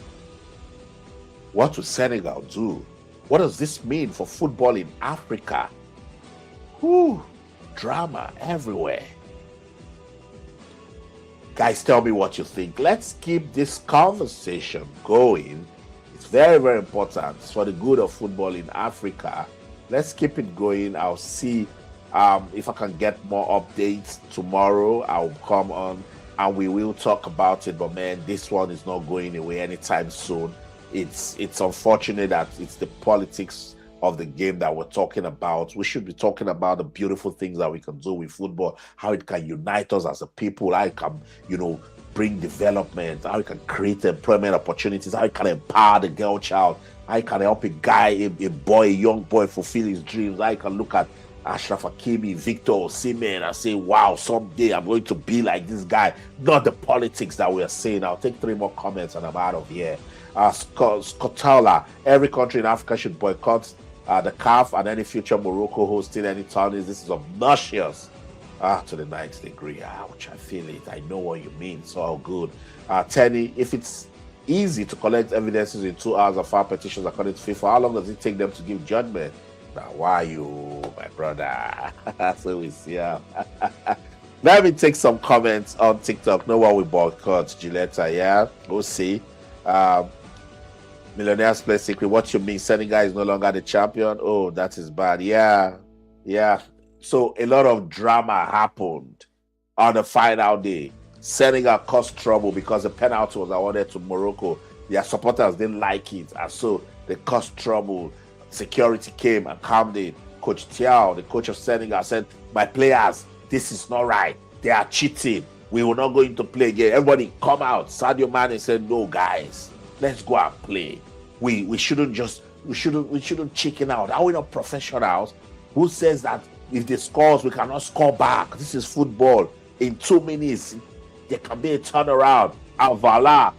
What will Senegal do? What does this mean for football in Africa? Whew, drama everywhere. Guys, tell me what you think. Let's keep this conversation going. It's very, very important. It's for the good of football in Africa. Let's keep it going. I'll see if I can get more updates tomorrow. I'll come on and we will talk about it. But man, this one is not going away anytime soon. It's unfortunate that it's the politics of the game that we're talking about. We should be talking about the beautiful things that we can do with football, how it can unite us as a people, how it can, you know, bring development, how it can create employment opportunities, how it can empower the girl child, how it can help a guy, a boy, a young boy fulfill his dreams, how it can look at Ashraf Hakimi, Victor Osimhen and say, wow, someday I'm going to be like this guy. Not the politics that we are saying. I'll take 3 more comments and I'm out of here. Scotala, every country in Africa should boycott the CAF and any future Morocco hosting any tourneys. This is obnoxious to the 9th degree. Ouch, I feel it. I know what you mean. So all good. Tenny, if it's easy to collect evidences in 2 hours of file petitions according to FIFA, how long does it take them to give judgment? Now, why you, my brother? So we see. Let me take some comments on TikTok. No one will boycott Gilletta, yeah? We'll see. Millionaires Play Secret. What you mean? Senegal is no longer the champion? Oh, that is bad. Yeah. So a lot of drama happened on the final day. Senegal caused trouble because the penalty was awarded to Morocco. Their supporters didn't like it, and so they caused trouble. Security came and calmed it. Coach Thiaw, the coach of Senegal, said, my players, this is not right. They are cheating. We will not go into play again. Everybody come out. Sadio Mane said, no, guys, let's go and play. We shouldn't chicken out. Are we not professionals? Who says that if they scores, we cannot score back? This is football. In 2 minutes, there can be a turnaround. Avala,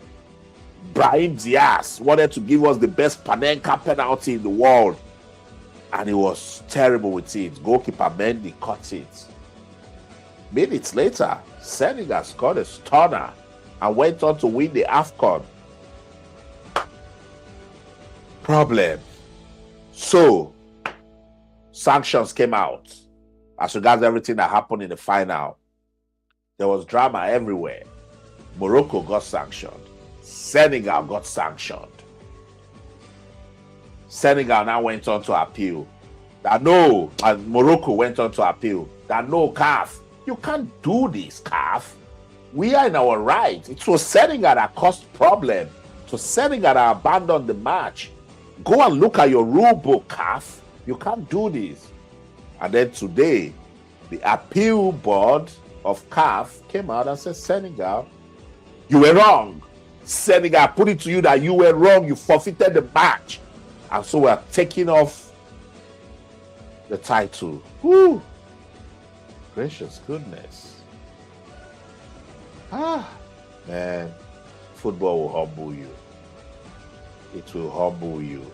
Brahim Diaz wanted to give us the best Panenka penalty in the world, and he was terrible with it. Goalkeeper Mendy caught it. Minutes later, Senegal scored a stunner and went on to win the AFCON. Problem. So, sanctions came out as regards everything that happened in the final. There was drama everywhere. Morocco got sanctioned. Senegal got sanctioned. Senegal now went on to appeal. And Morocco went on to appeal. That no, CAF, you can't do this, CAF. We are in our right. It was Senegal that caused problem. It was Senegal that abandoned the match. Go and look at your rule book, CAF. You can't do this. And then today, the appeal board of CAF came out and said, Senegal, you were wrong. Senegal, put it to you that you were wrong. You forfeited the match. And so we're taking off the title. Whew. Gracious goodness. Man, football will humble you. It will humble you.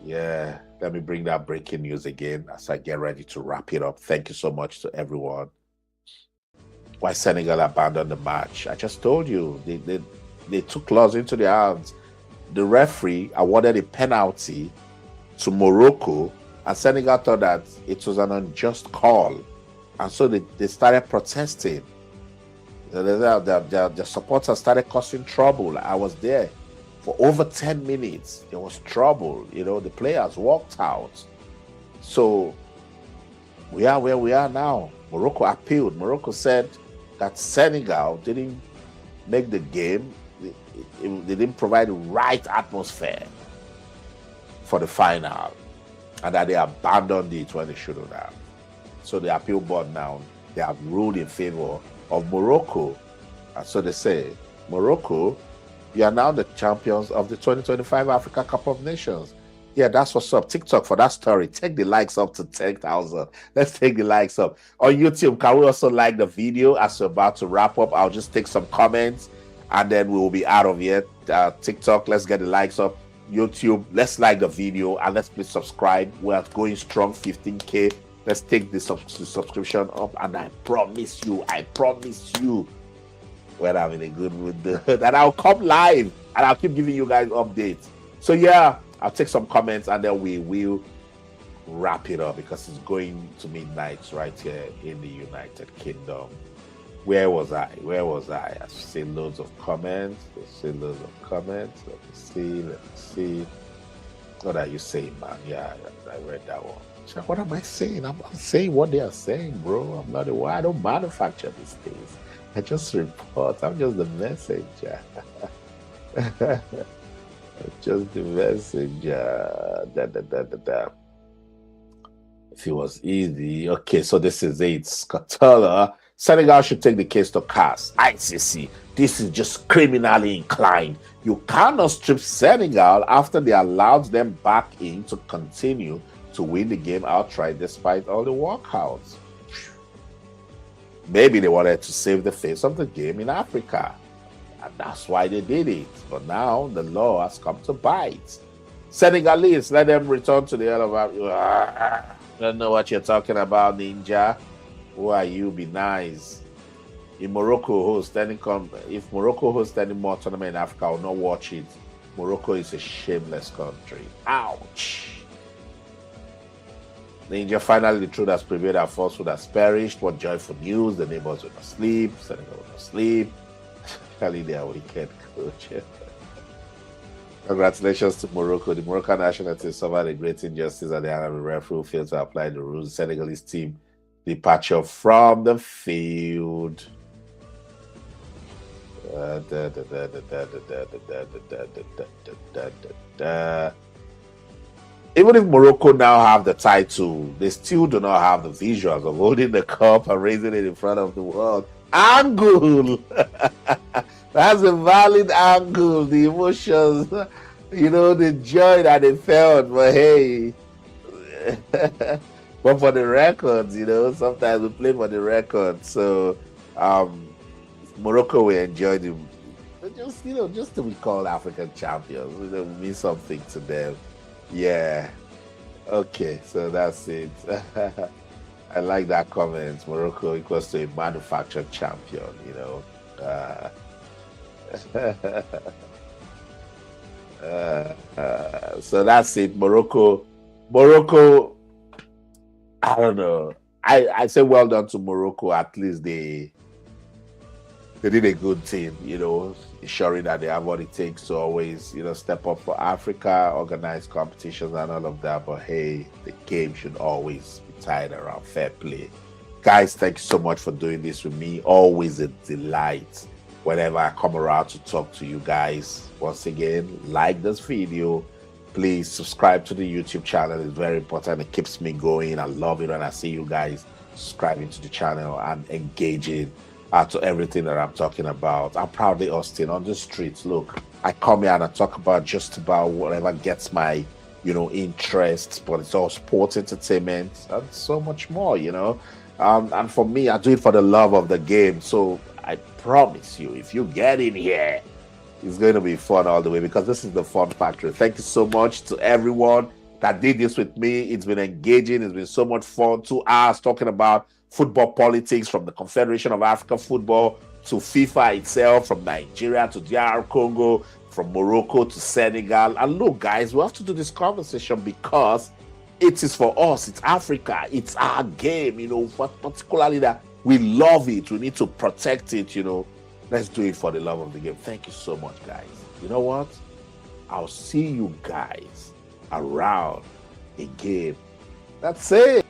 Yeah, let me bring that breaking news again as I get ready to wrap it up. Thank you so much to everyone. Why Senegal abandoned the match? I just told you, they took laws into their hands. The referee awarded a penalty to Morocco, and Senegal thought that it was an unjust call, and so they started protesting. The supporters started causing trouble. I was there for over 10 minutes. There was trouble. The players walked out. So we are where we are now. Morocco appealed. Morocco said that Senegal didn't make the game. They didn't provide the right atmosphere for the final, and that they abandoned it when they shouldn't have. So the appeal board now, they have ruled in favor of Morocco. And so they say, Morocco, you are now the champions of the 2025 Africa Cup of Nations. Yeah, that's what's up. TikTok for that story. Take the likes up to 10,000. Let's take the likes up. On YouTube, can we also like the video as we're about to wrap up? I'll just take some comments and then we will be out of here. TikTok, let's get the likes up. YouTube, let's like the video and let's please subscribe. We're going strong, 15K. Let's take the subscription up, and I promise you, when I'm in a good mood, that I'll come live and I'll keep giving you guys updates. So yeah, I'll take some comments and then we will wrap it up because it's going to midnight right here in the United Kingdom. Where was I? I've seen loads of comments. Let me see. What are you saying, man? Yeah, I read that one. What am I saying? I'm saying what they are saying, bro. I don't manufacture these things. I just report. I'm just the messenger. Just the messenger. If it was easy. Okay, so this is it. Scatola. Senegal should take the case to CAF. ICC. This is just criminally inclined. You cannot strip Senegal after they allowed them back in to continue to win the game outright despite all the walkouts. Maybe they wanted to save the face of the game in Africa, and that's why they did it. But now the law has come to bite. Senegalese, let them return to the hell of I don't know what you're talking about, Ninja. Who are you? Be nice. If Morocco hosts any more tournament in Africa, I will not watch it. Morocco is a shameless country. Ouch. Ninja, finally the truth has prevailed and falsehood has perished. What joyful news. The neighbors will not sleep. Senegal will not sleep. Actually, they are wicked, coach. Congratulations to Morocco. The Moroccan national team suffered a great injustice at the hand of the referee who failed to apply the rules. Senegalese team departure from the field. Even if Morocco now have the title, they still do not have the visuals of holding the cup and raising it in front of the world. Angle! That's a valid angle. The emotions, the joy that they felt. But hey, but for the records, sometimes we play for the records. So, Morocco will enjoy them. Just to be called African champions, it will mean something to them. Yeah. Okay, so that's it. I like that comment. Morocco equals to a manufactured champion, so that's it. Morocco, I don't know. I say well done to Morocco. At least they did a good thing, ensuring that they have what it takes to always, step up for Africa, organize competitions and all of that. But hey, the game should always be tied around fair play. Guys, thank you so much for doing this with me. Always a delight whenever I come around to talk to you guys. Once again, like this video. Please subscribe to the YouTube channel. It's very important. It keeps me going. I love it when I see you guys subscribing to the channel and engaging to everything that I'm talking about. I'm proudly Austin on the streets. Look, I come here and I talk about just about whatever gets my, interest, but it's all sports, entertainment, and so much more, and for me, I do it for the love of the game. So I promise you, if you get in here, it's going to be fun all the way, because this is the fun factory. Thank you so much to everyone that did this with me. It's been engaging. It's been so much fun. 2 hours talking about football politics, from the Confederation of African Football to FIFA itself, from Nigeria to DR Congo, from Morocco to Senegal. And look, guys, we have to do this conversation because it is for us. It's Africa. It's our game, particularly that we love it. We need to protect it, Let's do it for the love of the game. Thank you so much, guys. You know what? I'll see you guys around again. That's it.